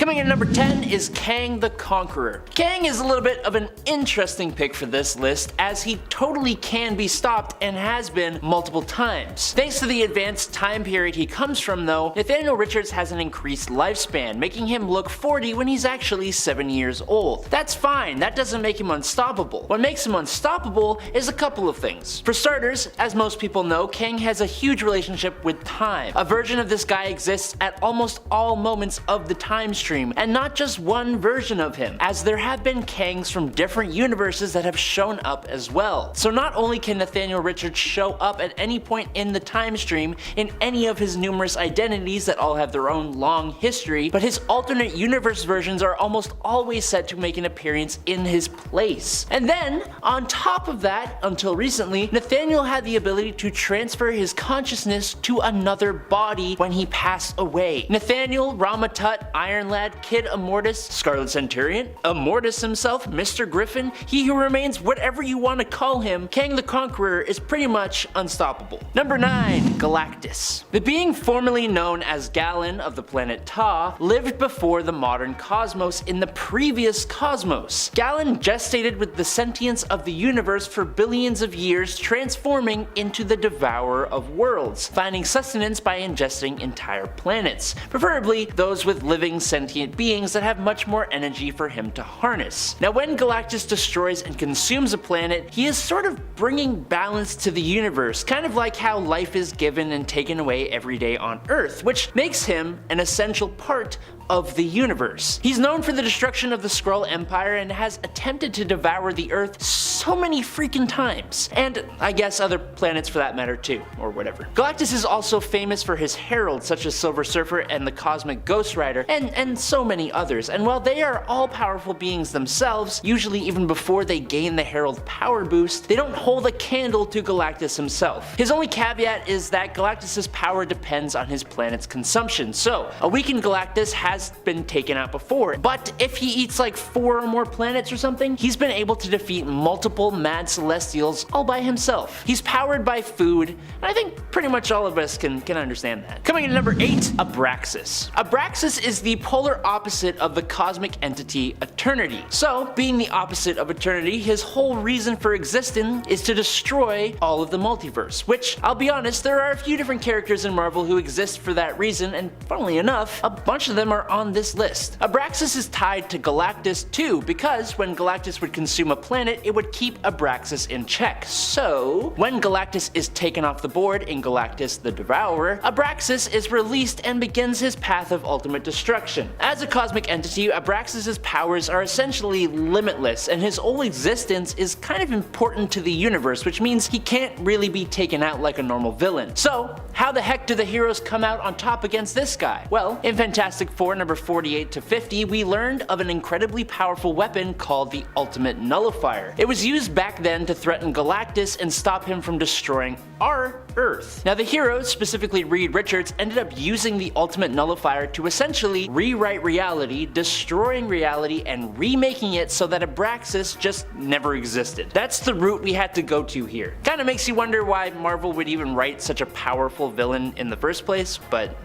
Coming in at number 10 is Kang the Conqueror. Kang is a little bit of an interesting pick for this list, as he totally can be stopped and has been multiple times. Thanks to the advanced time period he comes from though, Nathaniel Richards has an increased lifespan, making him look 40 when he's actually 7 years old. That's fine, that doesn't make him unstoppable. What makes him unstoppable is a couple of things. For starters, as most people know, Kang has a huge relationship with time. A version of this guy exists at almost all moments of the time stream, and not just one version of him, as there have been Kangs from different universes that have shown up as well. So not only can Nathaniel Richards show up at any point in the time stream in any of his numerous identities that all have their own long history, but his alternate universe versions are almost always set to make an appearance in his place. And then, on top of that, until recently, Nathaniel had the ability to transfer his consciousness to another body when he passed away. Nathaniel, Rama Tut, Iron Lad, Kid Immortus, Scarlet Centurion, Immortus himself, Mr. Griffin, he who remains, whatever you want to call him, Kang the Conqueror is pretty much unstoppable. Number 9. Galactus. The being formerly known as Galen of the planet Ta lived before the modern cosmos in the previous cosmos. Galen gestated with the sentience of the universe for billions of years, transforming into the devourer of worlds, finding sustenance by ingesting entire planets, preferably those with living sentient beings that have much more energy for him to harness. Now when Galactus destroys and consumes a planet, he is sort of bringing balance to the universe, kind of like how life is given and taken away every day on Earth, which makes him an essential part of the universe. He's known for the destruction of the Skrull Empire and has attempted to devour the Earth so many freaking times, and I guess other planets for that matter too, or whatever. Galactus is also famous for his heralds such as Silver Surfer and the Cosmic Ghost Rider, and so many others, and while they are all powerful beings themselves, usually even before they gain the herald power boost, they don't hold a candle to Galactus himself. His only caveat is that Galactus's power depends on his planet's consumption, so a weakened Galactus has been taken out before, but if he eats like 4 or more planets or something, he's been able to defeat multiple mad celestials all by himself. He's powered by food, and I think pretty much all of us can understand that. Coming in at number 8, Abraxas. Abraxas is the polar opposite of the cosmic entity Eternity. So, being the opposite of Eternity, his whole reason for existing is to destroy all of the multiverse, which, I'll be honest, there are a few different characters in Marvel who exist for that reason, and funnily enough, a bunch of them are on this list. Abraxas is tied to Galactus too, because when Galactus would consume a planet, it would keep Abraxas in check. So, when Galactus is taken off the board in Galactus the Devourer, Abraxas is released and begins his path of ultimate destruction. As a cosmic entity, Abraxas' powers are essentially limitless, and his whole existence is kind of important to the universe, which means he can't really be taken out like a normal villain. So, how the heck do the heroes come out on top against this guy? Well, in Fantastic Four number 48 to 50, we learned of an incredibly powerful weapon called the Ultimate Nullifier. It was used back then to threaten Galactus and stop him from destroying our Earth. Now the heroes, specifically Reed Richards, ended up using the Ultimate Nullifier to essentially rewrite reality, destroying reality and remaking it so that Abraxas just never existed. That's the route we had to go to here. Kinda makes you wonder why Marvel would even write such a powerful villain in the first place, but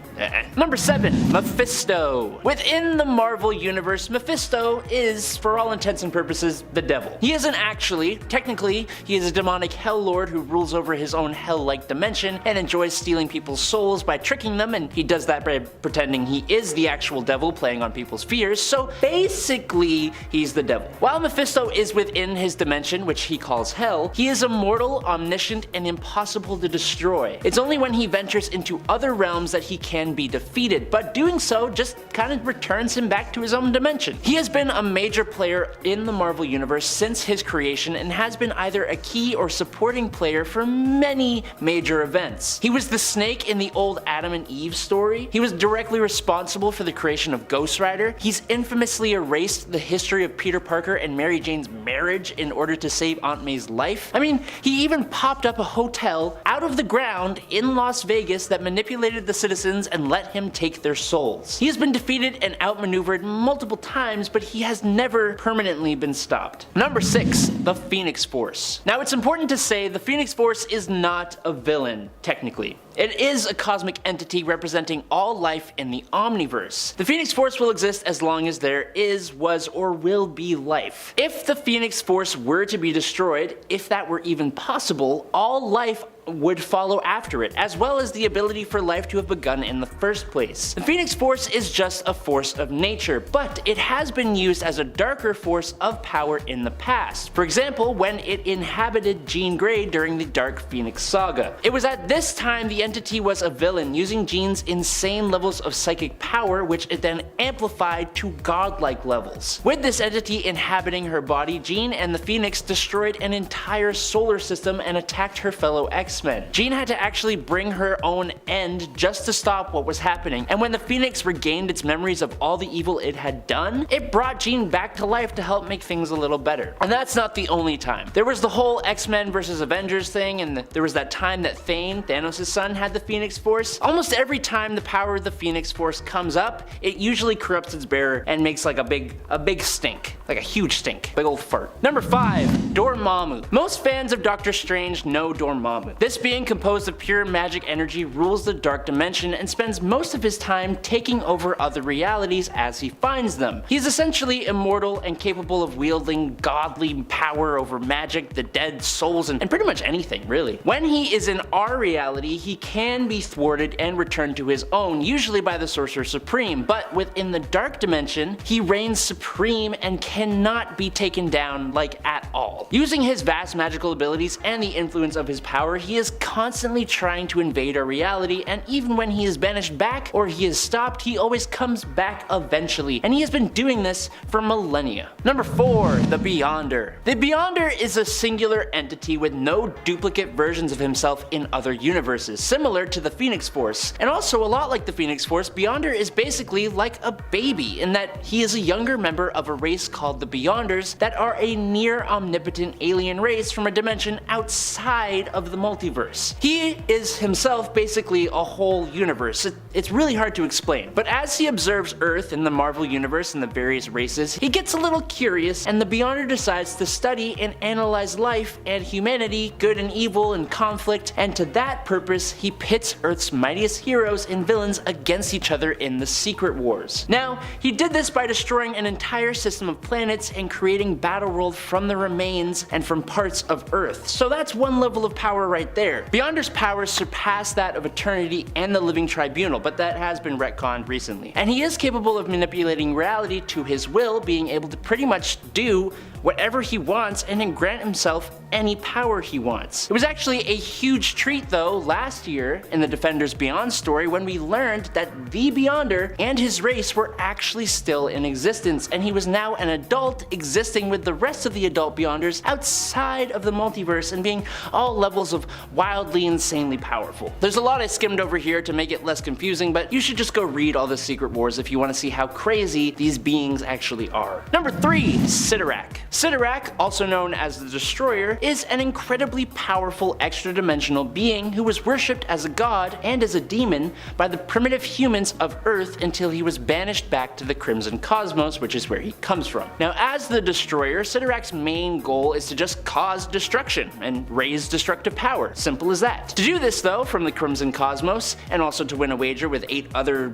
Number 7. Mephisto. Within the Marvel Universe, Mephisto is, for all intents and purposes, the devil. He isn't actually. Technically, he is a demonic hell lord who rules over his own hell-like dimension and enjoys stealing people's souls by tricking them, and he does that by pretending he is the actual devil, playing on people's fears, so basically, he's the devil. While Mephisto is within his dimension, which he calls hell, he is immortal, omniscient, and impossible to destroy. It's only when he ventures into other realms that he can be defeated, but doing so just kind of returns him back to his own dimension. He has been a major player in the Marvel Universe since his creation and has been either a key or supporting player for many major events. He was the Snake in the old Adam and Eve story. He was directly responsible for the creation of Ghost Rider. He's infamously erased the history of Peter Parker and Mary Jane's marriage in order to save Aunt May's life. I mean, he even popped up a hotel out of the ground in Las Vegas that manipulated the citizens and let him take their souls. He has been defeated and outmaneuvered multiple times, but he has never permanently been stopped. Number 6. The Phoenix Force. Now it's important to say the Phoenix Force is not a villain, technically. It is a cosmic entity representing all life in the Omniverse. The Phoenix Force will exist as long as there is, was, or will be life. If the Phoenix Force were to be destroyed, if that were even possible, all life would follow after it, as well as the ability for life to have begun in the first place. The Phoenix Force is just a force of nature, but it has been used as a darker force of power in the past. For example, when it inhabited Jean Grey during the Dark Phoenix Saga. It was at this time the entity was a villain, using Jean's insane levels of psychic power, which it then amplified to godlike levels. With this entity inhabiting her body, Jean and the Phoenix destroyed an entire solar system and attacked her fellow X-Men. Jean had to actually bring her own end just to stop what was happening, and when the Phoenix regained its memories of all the evil it had done, it brought Jean back to life to help make things a little better. And that's not the only time. There was the whole X-Men vs Avengers thing, and there was that time that Thane, Thanos' son, had the Phoenix Force. Almost every time the power of the Phoenix Force comes up, it usually corrupts its bearer and makes like a big stink. Like a huge stink. Big old fart. Number 5. Dormammu. Most fans of Doctor Strange know Dormammu. This being composed of pure magic energy rules the dark dimension and spends most of his time taking over other realities as he finds them. He is essentially immortal and capable of wielding godly power over magic, the dead, souls, and pretty much anything, really. When he is in our reality, he can be thwarted and returned to his own, usually by the Sorcerer Supreme, but within the dark dimension, he reigns supreme and cannot be taken down like at all. Using his vast magical abilities and the influence of his power, he is constantly trying to invade our reality, and even when he is banished back or he is stopped, he always comes back eventually, and he has been doing this for millennia. Number 4. The Beyonder. The Beyonder is a singular entity with no duplicate versions of himself in other universes, similar to the Phoenix Force. And also a lot like the Phoenix Force, Beyonder is basically like a baby in that he is a younger member of a race called the Beyonders that are a near omnipotent alien race from a dimension outside of the multiverse. He is himself basically a whole universe. It's really hard to explain, but as he observes Earth and the Marvel Universe and the various races, he gets a little curious, and the Beyonder decides to study and analyze life and humanity, good and evil and conflict, and to that purpose he pits Earth's mightiest heroes and villains against each other in the Secret Wars. Now, he did this by destroying an entire system of planets and creating Battleworld from the remains and from parts of Earth, so that's one level of power right there. Beyonder's powers surpass that of Eternity and the Living Tribunal, but that has been retconned recently. And he is capable of manipulating reality to his will, being able to pretty much do whatever he wants and then grant himself any power he wants. It was actually a huge treat though last year in the Defenders Beyond story when we learned that the Beyonder and his race were actually still in existence, and he was now an adult existing with the rest of the adult Beyonders outside of the multiverse and being all levels of wildly insanely powerful. There's a lot I skimmed over here to make it less confusing, but you should just go read all the Secret Wars if you want to see how crazy these beings actually are. Number 3. Cyttorak. Cyttorak, also known as the Destroyer, is an incredibly powerful extra-dimensional being who was worshipped as a god and as a demon by the primitive humans of Earth until he was banished back to the Crimson Cosmos, which is where he comes from. Now, as the Destroyer, Cyttorak's main goal is to just cause destruction and raise destructive power. Simple as that. To do this though, from the Crimson Cosmos, and also to win a wager with 8 other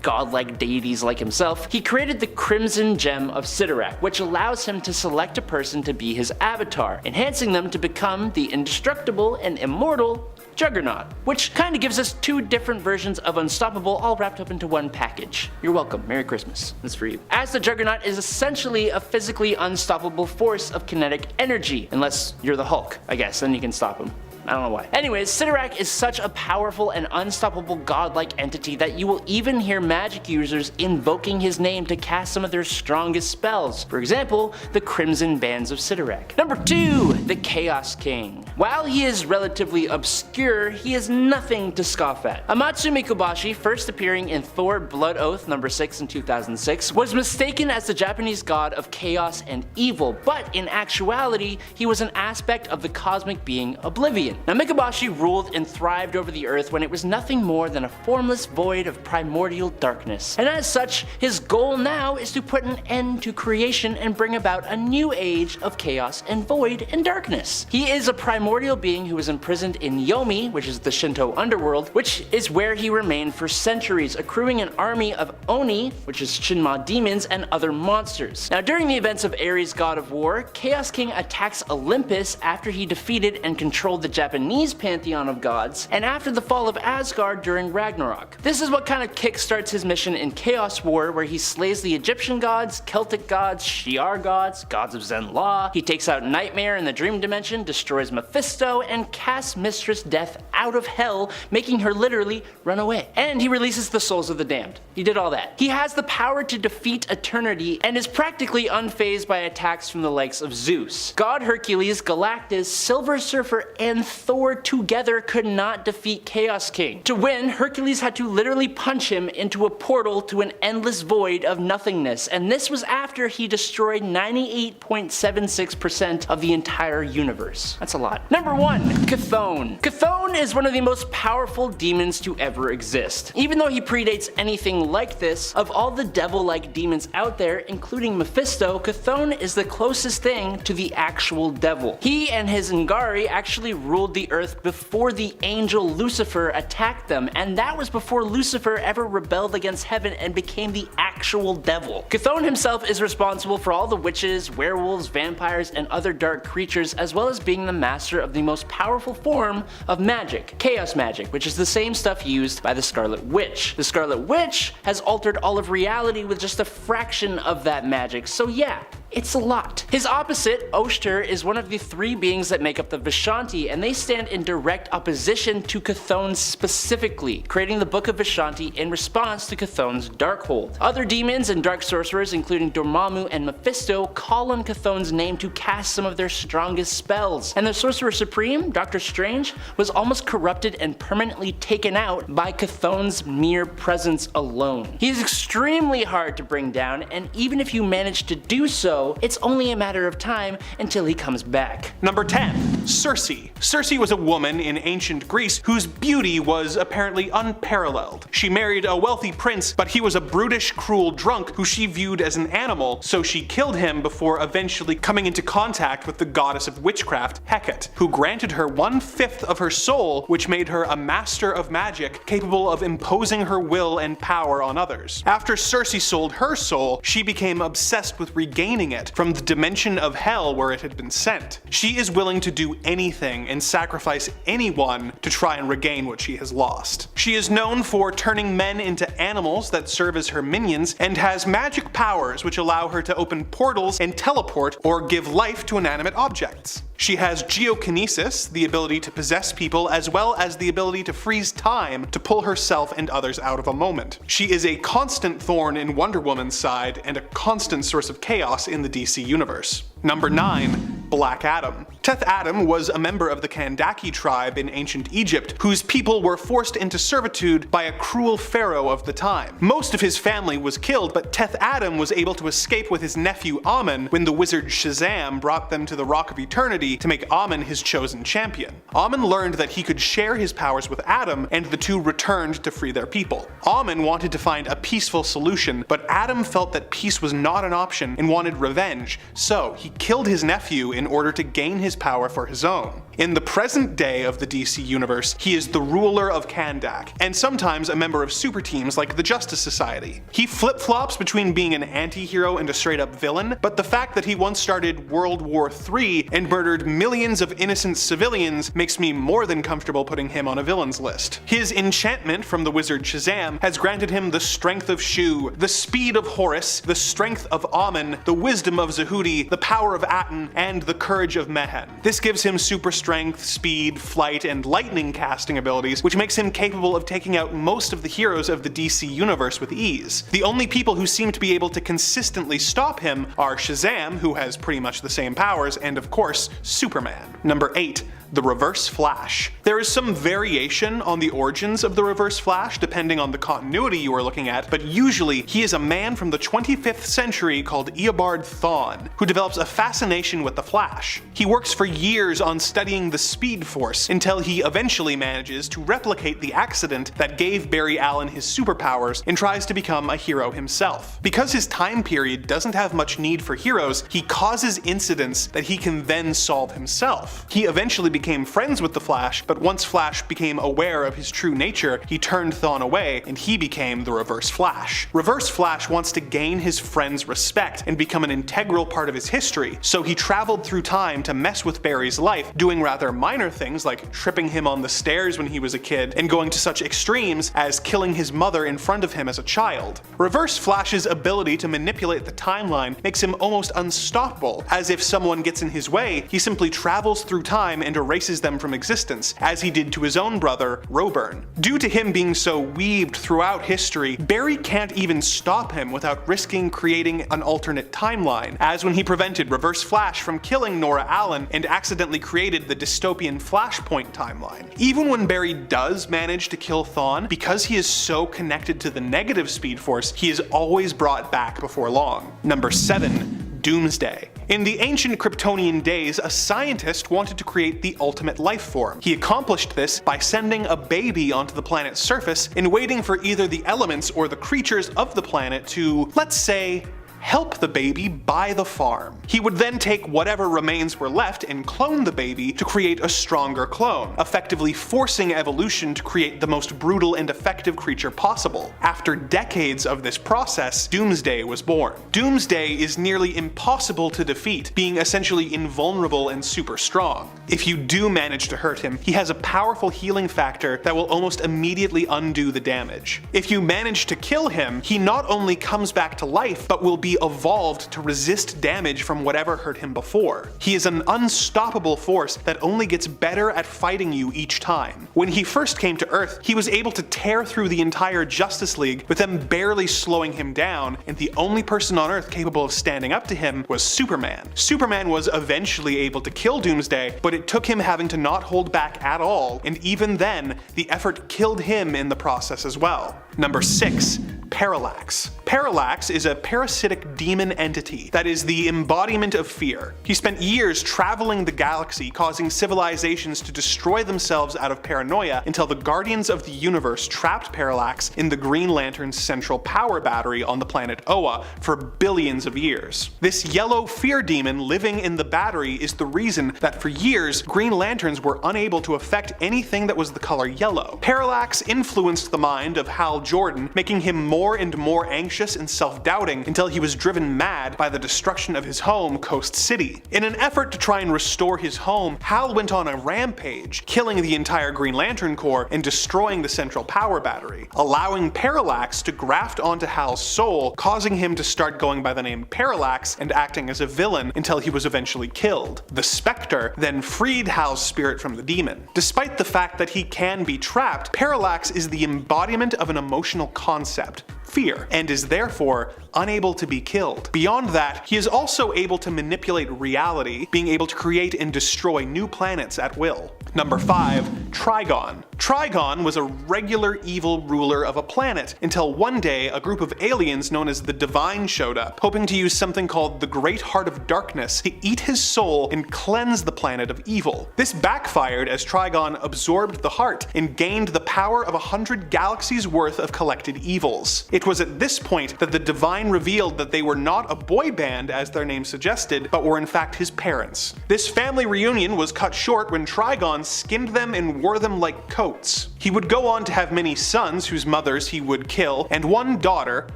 godlike deities like himself, he created the Crimson Gem of Cyttorak, which allows him to select a person to be his avatar, enhancing them to become the indestructible and immortal Juggernaut, which kind of gives us 2 different versions of Unstoppable all wrapped up into one package. You're welcome. Merry Christmas. That's for you. As the Juggernaut is essentially a physically unstoppable force of kinetic energy, unless you're the Hulk, I guess, then you can stop him. I don't know why. Anyways, Cyttorak is such a powerful and unstoppable godlike entity that you will even hear magic users invoking his name to cast some of their strongest spells. For example, the Crimson Bands of Cyttorak. Number 2. The Chaos King. While he is relatively obscure, he is nothing to scoff at. Amatsu Mikobashi, first appearing in Thor Blood Oath number 6 in 2006, was mistaken as the Japanese god of chaos and evil, but in actuality, he was an aspect of the cosmic being Oblivion. Now, Mikobashi ruled and thrived over the earth when it was nothing more than a formless void of primordial darkness. And as such, his goal now is to put an end to creation and bring about a new age of chaos and void and darkness. He is a primordial primordial being who was imprisoned in Yomi, which is the Shinto underworld, which is where he remained for centuries, accruing an army of Oni, which is Shinma demons, and other monsters. Now during the events of Ares, god of war, Chaos King attacks Olympus after he defeated and controlled the Japanese pantheon of gods, and after the fall of Asgard during Ragnarok. This is what kind of kickstarts his mission in Chaos War, where he slays the Egyptian gods, Celtic gods, Shi'ar gods, gods of Zen law, he takes out Nightmare in the dream dimension, destroys Mephisto, and casts Mistress Death out of hell, making her literally run away. And he releases the souls of the damned. He did all that. He has the power to defeat eternity and is practically unfazed by attacks from the likes of Zeus. God Hercules, Galactus, Silver Surfer, and Thor together could not defeat Chaos King. To win, Hercules had to literally punch him into a portal to an endless void of nothingness, and this was after he destroyed 98.76% of the entire universe. That's a lot. Number 1. Chthon. Chthon is one of the most powerful demons to ever exist. Even though he predates anything like this, of all the devil-like demons out there, including Mephisto, Chthon is the closest thing to the actual devil. He and his Ngari actually ruled the earth before the angel Lucifer attacked them, and that was before Lucifer ever rebelled against heaven and became the actual devil. Chthon himself is responsible for all the witches, werewolves, vampires, and other dark creatures, as well as being the master of the most powerful form of magic, chaos magic, which is the same stuff used by the Scarlet Witch. The Scarlet Witch has altered all of reality with just a fraction of that magic, so yeah, it's a lot. His opposite, Oshter, is one of the 3 beings that make up the Vishanti, and they stand in direct opposition to Chthon specifically, creating the Book of Vishanti in response to Chthon's Darkhold. Other demons and dark sorcerers, including Dormammu and Mephisto, call on Chthon's name to cast some of their strongest spells, and the Sorcerer Supreme, Doctor Strange, was almost corrupted and permanently taken out by Chthon's mere presence alone. He is extremely hard to bring down, and even if you manage to do so, it's only a matter of time until he comes back. Number 10. Circe. Circe was a woman in ancient Greece whose beauty was apparently unparalleled. She married a wealthy prince, but he was a brutish, cruel drunk who she viewed as an animal, so she killed him before eventually coming into contact with the goddess of witchcraft, Hecate, who granted her 1/5 of her soul, which made her a master of magic capable of imposing her will and power on others. After Circe sold her soul, she became obsessed with regaining it from the dimension of hell where it had been sent. She is willing to do anything and sacrifice anyone to try and regain what she has lost. She is known for turning men into animals that serve as her minions, and has magic powers which allow her to open portals and teleport or give life to inanimate objects. She has geokinesis, the ability to possess people, as well as the ability to freeze time to pull herself and others out of a moment. She is a constant thorn in Wonder Woman's side and a constant source of chaos in the DC universe. Number 9. Black Adam. Teth Adam was a member of the Kandaki tribe in ancient Egypt, whose people were forced into servitude by a cruel pharaoh of the time. Most of his family was killed, but Teth Adam was able to escape with his nephew Amun when the wizard Shazam brought them to the Rock of Eternity to make Amun his chosen champion. Amun learned that he could share his powers with Adam, and the two returned to free their people. Amun wanted to find a peaceful solution, but Adam felt that peace was not an option and wanted revenge, so he killed his nephew in order to gain his power for his own. In the present day of the DC universe, he is the ruler of Kandak, and sometimes a member of super teams like the Justice Society. He flip-flops between being an anti-hero and a straight-up villain, but the fact that he once started World War III and murdered millions of innocent civilians makes me more than comfortable putting him on a villain's list. His enchantment from the wizard Shazam has granted him the strength of Shu, the speed of Horus, the strength of Amun, the wisdom of Zehudi, the power of Aten, and the courage of Mehen. This gives him super strength, speed, flight, and lightning casting abilities, which makes him capable of taking out most of the heroes of the DC universe with ease. The only people who seem to be able to consistently stop him are Shazam, who has pretty much the same powers, and of course, Superman. Number 8. The Reverse Flash. There is some variation on the origins of the Reverse Flash depending on the continuity you are looking at, but usually he is a man from the 25th century called Eobard Thawne, who develops a fascination with the Flash. He works for years on studying the Speed Force until he eventually manages to replicate the accident that gave Barry Allen his superpowers and tries to become a hero himself. Because his time period doesn't have much need for heroes, he causes incidents that he can then solve himself. He eventually became friends with the Flash, but once Flash became aware of his true nature, he turned Thawne away and he became the Reverse Flash. Reverse Flash wants to gain his friend's respect and become an integral part of his history, so he traveled through time to mess with Barry's life, doing rather minor things like tripping him on the stairs when he was a kid and going to such extremes as killing his mother in front of him as a child. Reverse Flash's ability to manipulate the timeline makes him almost unstoppable, as if someone gets in his way, he simply travels through time and erases them from existence, as he did to his own brother, Roburn. Due to him being so weaved throughout history, Barry can't even stop him without risking creating an alternate timeline, as when he prevented Reverse Flash from killing Nora Allen and accidentally created the dystopian Flashpoint timeline. Even when Barry does manage to kill Thawne, because he is so connected to the negative Speed Force, he is always brought back before long. Number 7. Doomsday. In the ancient Kryptonian days, a scientist wanted to create the ultimate life form. He accomplished this by sending a baby onto the planet's surface and waiting for either the elements or the creatures of the planet to, let's say, help the baby buy the farm. He would then take whatever remains were left and clone the baby to create a stronger clone, effectively forcing evolution to create the most brutal and effective creature possible. After decades of this process, Doomsday was born. Doomsday is nearly impossible to defeat, being essentially invulnerable and super strong. If you do manage to hurt him, he has a powerful healing factor that will almost immediately undo the damage. If you manage to kill him, he not only comes back to life, but will be evolved to resist damage from whatever hurt him before. He is an unstoppable force that only gets better at fighting you each time. When he first came to Earth, he was able to tear through the entire Justice League, with them barely slowing him down, and the only person on Earth capable of standing up to him was Superman. Superman was eventually able to kill Doomsday, but it took him having to not hold back at all, and even then, the effort killed him in the process as well. Number 6. Parallax. Parallax is a parasitic demon entity that is the embodiment of fear. He spent years traveling the galaxy, causing civilizations to destroy themselves out of paranoia until the Guardians of the Universe trapped Parallax in the Green Lantern's central power battery on the planet Oa for billions of years. This yellow fear demon living in the battery is the reason that for years Green Lanterns were unable to affect anything that was the color yellow. Parallax influenced the mind of Hal Jordan, making him more and more anxious and self-doubting until he was driven mad by the destruction of his home, Coast City. In an effort to try and restore his home, Hal went on a rampage, killing the entire Green Lantern Corps and destroying the central power battery, allowing Parallax to graft onto Hal's soul, causing him to start going by the name Parallax and acting as a villain until he was eventually killed. The Spectre then freed Hal's spirit from the demon. Despite the fact that he can be trapped, Parallax is the embodiment of an emotional concept, fear, and is therefore unable to be killed. Beyond that, he is also able to manipulate reality, being able to create and destroy new planets at will. Number 5. Trigon. Trigon was a regular evil ruler of a planet, until one day a group of aliens known as the Divine showed up, hoping to use something called the Great Heart of Darkness to eat his soul and cleanse the planet of evil. This backfired as Trigon absorbed the heart and gained the power of 100 galaxies worth of collected evils. It was at this point that the Divine revealed that they were not a boy band as their name suggested, but were in fact his parents. This family reunion was cut short when Trigon skinned them and wore them like coats. He would go on to have many sons whose mothers he would kill, and one daughter,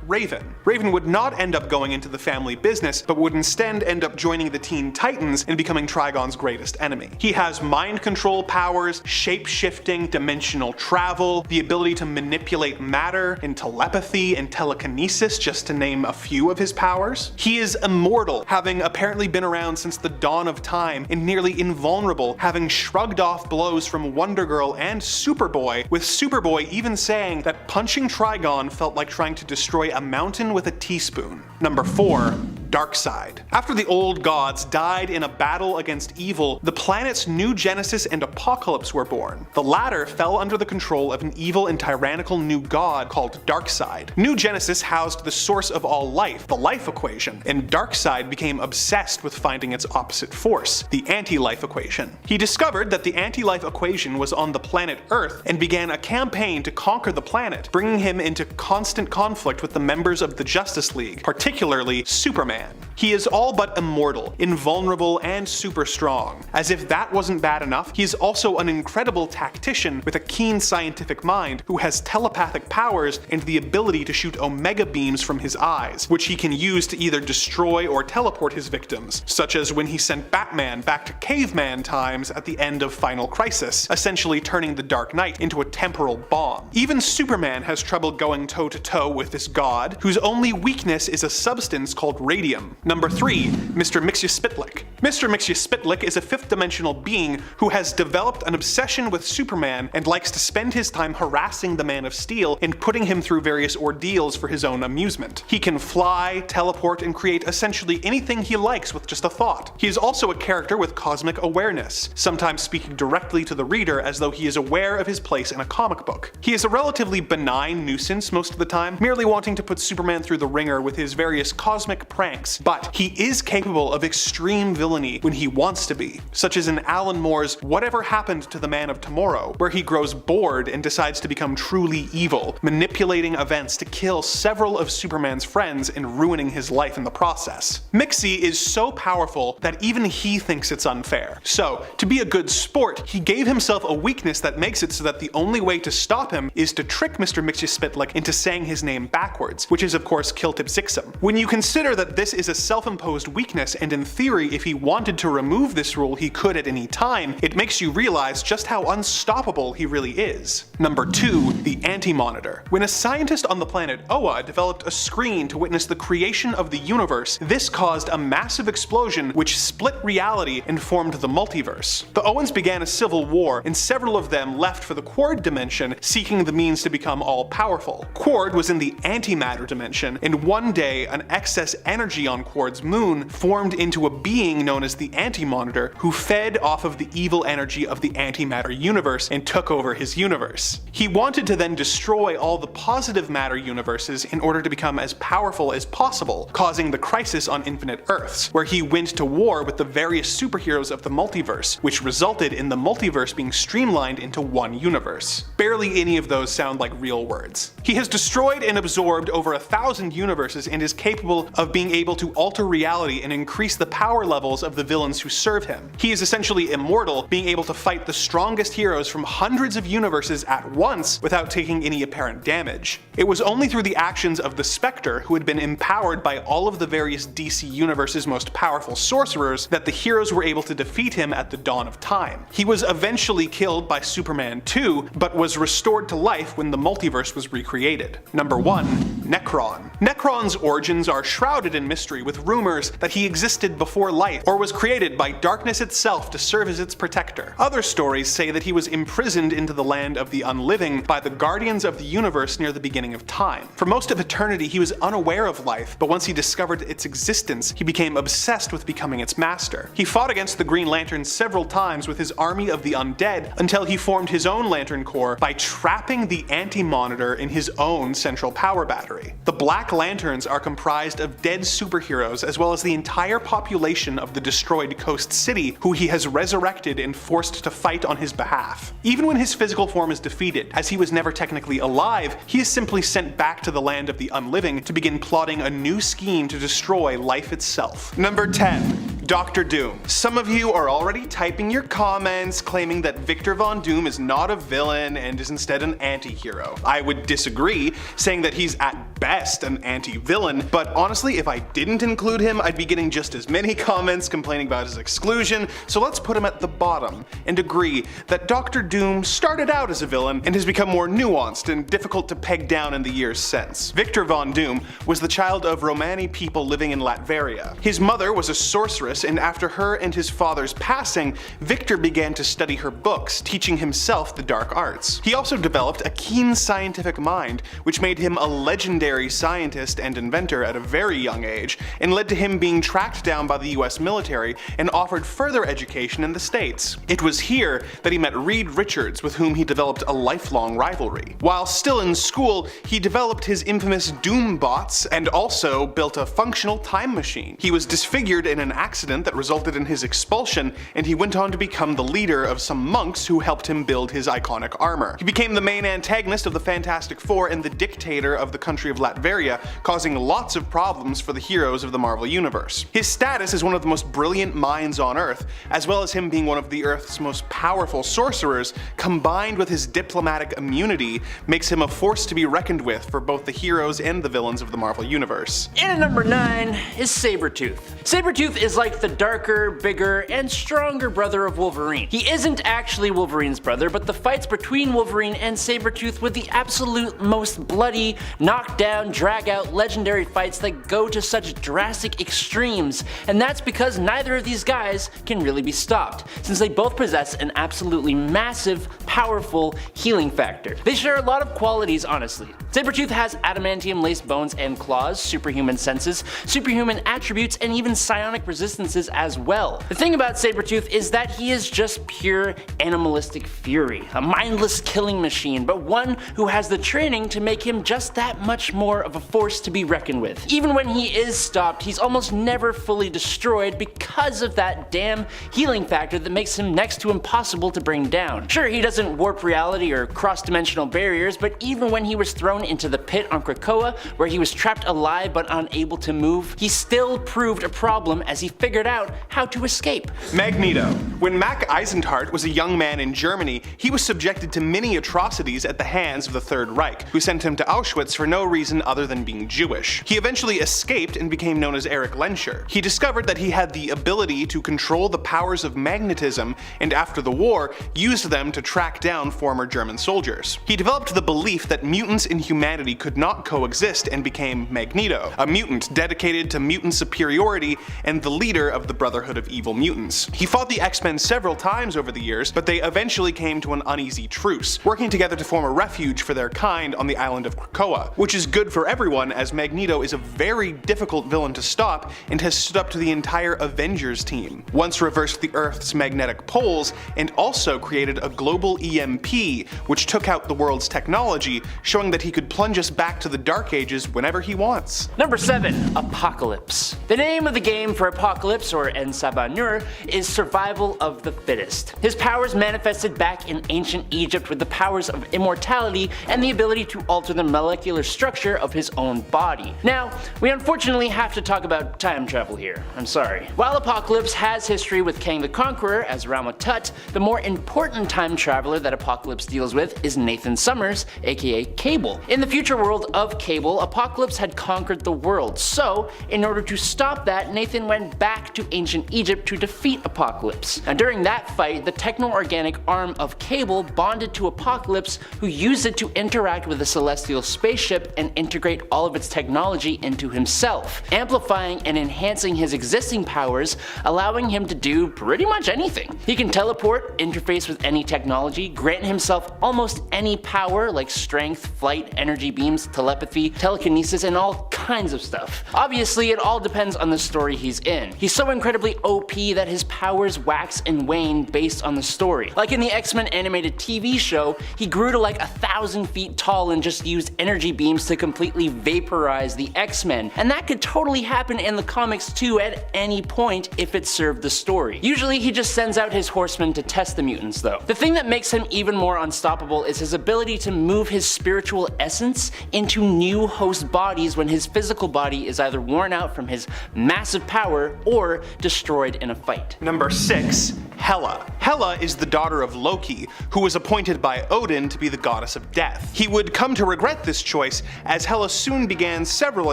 Raven. Raven would not end up going into the family business, but would instead end up joining the Teen Titans and becoming Trigon's greatest enemy. He has mind control powers, shape-shifting, dimensional travel, the ability to manipulate matter, and telepathy and telekinesis, just to name a few of his powers. He is immortal, having apparently been around since the dawn of time, and nearly invulnerable, having shrugged off blows from Wonder Girl and Superboy, with Superboy even saying that punching Trigon felt like trying to destroy a mountain with a teaspoon. Number 4. Darkseid. After the old gods died in a battle against evil, the planets New Genesis and Apocalypse were born. The latter fell under the control of an evil and tyrannical new god called Darkseid. New Genesis housed the source of all life, the life equation, and Darkseid became obsessed with finding its opposite force, the anti-life equation. He discovered that the anti-life equation was on the planet Earth and began a campaign to conquer the planet, bringing him into constant conflict with the members of the Justice League, particularly Superman. He is all but immortal, invulnerable, and super strong. As if that wasn't bad enough, he is also an incredible tactician with a keen scientific mind who has telepathic powers and the ability to shoot omega beams from his eyes, which he can use to either destroy or teleport his victims, such as when he sent Batman back to caveman times at the end of Final Crisis, essentially turning the Dark Knight into a temporal bomb. Even Superman has trouble going toe-to-toe with this god, whose only weakness is a substance called radium. Number 3. Mr. Mxyzptlk. Mr. Mxyzptlk is a fifth-dimensional being who has developed an obsession with Superman and likes to spend his time harassing the Man of Steel and putting him through various ordeals for his own amusement. He can fly, teleport, and create essentially anything he likes with just a thought. He is also a character with cosmic awareness, sometimes speaking directly to the reader as though he is aware of his place in a comic book. He is a relatively benign nuisance most of the time, merely wanting to put Superman through the ringer with his various cosmic pranks, but he is capable of extreme villainy when he wants to be, such as in Alan Moore's Whatever Happened to the Man of Tomorrow, where he grows bored and decides to become truly evil, manipulating events to kill several of Superman's friends and ruining his life in the process. Mixie is so powerful that even he thinks it's unfair. So, to be a good sport, he gave himself a weakness that makes it so that the only way to stop him is to trick Mr. Mxyzptlk into saying his name backwards, which is of course Kiltipzixum. When you consider that this is a self-imposed weakness, and in theory if he wanted to remove this rule he could at any time, it makes you realize just how unstoppable he really is. Number 2. The Anti-Monitor. When a scientist on the planet Oa developed a screen to witness the creation of the universe, this caused a massive explosion which split reality and formed the multiverse. The Oans began a civil war, and several of them left for the Qward dimension, seeking the means to become all-powerful. Qward was in the antimatter dimension, and one day an excess energy on Qward's moon formed into a being known as the Anti-Monitor, who fed off of the evil energy of the antimatter universe and took over his universe. He wanted to then destroy all the positive matter universes in order to become as powerful as possible, causing the Crisis on Infinite Earths, where he went to war with the various superheroes of the multiverse, which resulted in the multiverse being streamlined into one universe. Barely any of those sound like real words. He has destroyed and absorbed over 1,000 universes and is capable of being able to alter reality and increase the power levels of the villains who serve him. He is essentially immortal, being able to fight the strongest heroes from hundreds of universes at once without taking any apparent damage. It was only through the actions of the Spectre, who had been empowered by all of the various DC Universe's most powerful sorcerers, that the heroes were able to defeat him at the dawn of time. He was eventually killed by Superman 2, but was restored to life when the multiverse was recreated. Number 1. Nekron. Nekron's origins are shrouded in mystery, with rumors that he existed before life or was created by darkness itself to serve as its protector. Other stories say that he was imprisoned into the land of the unliving by the Guardians of the Universe near the beginning of time. For most of eternity he was unaware of life, but once he discovered its existence, he became obsessed with becoming its master. He fought against the Green Lantern several times with his army of the undead until he formed his own Lantern Corps by trapping the Anti-Monitor in his own central power battery. The Black Lanterns are comprised of dead superheroes as well as the entire population of the destroyed Coast City, who he has resurrected and forced to fight on his behalf. Even when his physical form is defeated, as he was never technically alive, he is simply sent back to the land of the unliving to begin plotting a new scheme to destroy life itself. Number 10. Dr. Doom. Some of you are already typing your comments claiming that Victor Von Doom is not a villain and is instead an anti-hero. I would disagree, saying that he's at best an anti-villain, but honestly if I didn't include him I'd be getting just as many comments complaining about his exclusion, so let's put him at the bottom and agree that Dr. Doom started out as a villain and has become more nuanced and difficult to peg down in the years since. Victor Von Doom was the child of Romani people living in Latveria. His mother was a sorceress, and after her and his father's passing, Victor began to study her books, teaching himself the dark arts. He also developed a keen scientific mind, which made him a legendary scientist and inventor at a very young age, and led to him being tracked down by the US military and offered further education in the States. It was here that he met Reed Richards, with whom he developed a lifelong rivalry. While still in school, he developed his infamous Doom bots and also built a functional time machine. He was disfigured in an accident accident that resulted in his expulsion, and he went on to become the leader of some monks who helped him build his iconic armor. He became the main antagonist of the Fantastic Four and the dictator of the country of Latveria, causing lots of problems for the heroes of the Marvel Universe. His status as one of the most brilliant minds on Earth, as well as him being one of the Earth's most powerful sorcerers, combined with his diplomatic immunity, makes him a force to be reckoned with for both the heroes and the villains of the Marvel Universe. In at number 9 is Sabretooth. Sabretooth is like the darker, bigger, and stronger brother of Wolverine. He isn't actually Wolverine's brother, but the fights between Wolverine and Sabretooth were the absolute most bloody, knockdown, drag-out, legendary fights that go to such drastic extremes, and that's because neither of these guys can really be stopped, since they both possess an absolutely massive, powerful healing factor. They share a lot of qualities, honestly. Sabretooth has adamantium-laced bones and claws, superhuman senses, superhuman attributes, and even psionic resistances as well. The thing about Sabretooth is that he is just pure animalistic fury, a mindless killing machine, but one who has the training to make him just that much more of a force to be reckoned with. Even when he is stopped, he's almost never fully destroyed because of that damn healing factor that makes him next to impossible to bring down. Sure, he doesn't warp reality or cross-dimensional barriers, but even when he was thrown into the pit on Krakoa, where he was trapped alive but unable to move, he still proved a problem as he figured out how to escape. Magneto. When Mac Eisenhart was a young man in Germany, he was subjected to many atrocities at the hands of the Third Reich, who sent him to Auschwitz for no reason other than being Jewish. He eventually escaped and became known as Erich Lenscher. He discovered that he had the ability to control the powers of magnetism, and after the war, used them to track down former German soldiers. He developed the belief that mutants and humanity could not coexist and became Magneto, a mutant dedicated to mutant superiority and the leader of the Brotherhood of Evil Mutants. He fought the X-Men several times over the years, but they eventually came to an uneasy truce, working together to form a refuge for their kind on the island of Krakoa, which is good for everyone as Magneto is a very difficult villain to stop and has stood up to the entire Avengers team, once reversed the Earth's magnetic poles, and also created a global EMP, which took out the world's technology, showing that he could plunge us back to the Dark Ages whenever he wants. Number 7. Apocalypse. The name of the game for Apocalypse, or En-Sabah-Nur, is survival of the fittest. His powers manifested back in ancient Egypt with the powers of immortality and the ability to alter the molecular structure of his own body. Now, we unfortunately have to talk about time travel here. I'm sorry. While Apocalypse has history with Kang the Conqueror as Rama Tut, the more important time traveler that Apocalypse deals with is Nathan Summers, aka Cable. In the future world of Cable, Apocalypse had conquered the world, so in order to stop that, Nathan went back to ancient Egypt to defeat Apocalypse. Now during that fight, the techno-organic arm of Cable bonded to Apocalypse, who used it to interact with a celestial spaceship and integrate all of its technology into himself, amplifying and enhancing his existing powers, allowing him to do pretty much anything. He can teleport, interface with any technology, grant himself almost any power like strength, flight, energy beams, telepathy, telekinesis, and all kinds of stuff. Obviously, it all depends on the story he's in. He's so incredibly OP that his powers wax and wane based on the story. Like in the X-Men animated TV show, he grew to like 1,000 feet tall and just used energy beams to completely vaporize the X-Men. And that could totally happen in the comics too at any point if it served the story. Usually he just sends out his horsemen to test the mutants though. The thing that makes him even more unstoppable is his ability to move his spiritual essence into new host bodies when his physical body is either worn out from his massive power or destroyed in a fight. Number 6. Hela. Hela is the daughter of Loki, who was appointed by Odin to be the goddess of death. He would come to regret this choice, as Hela soon began several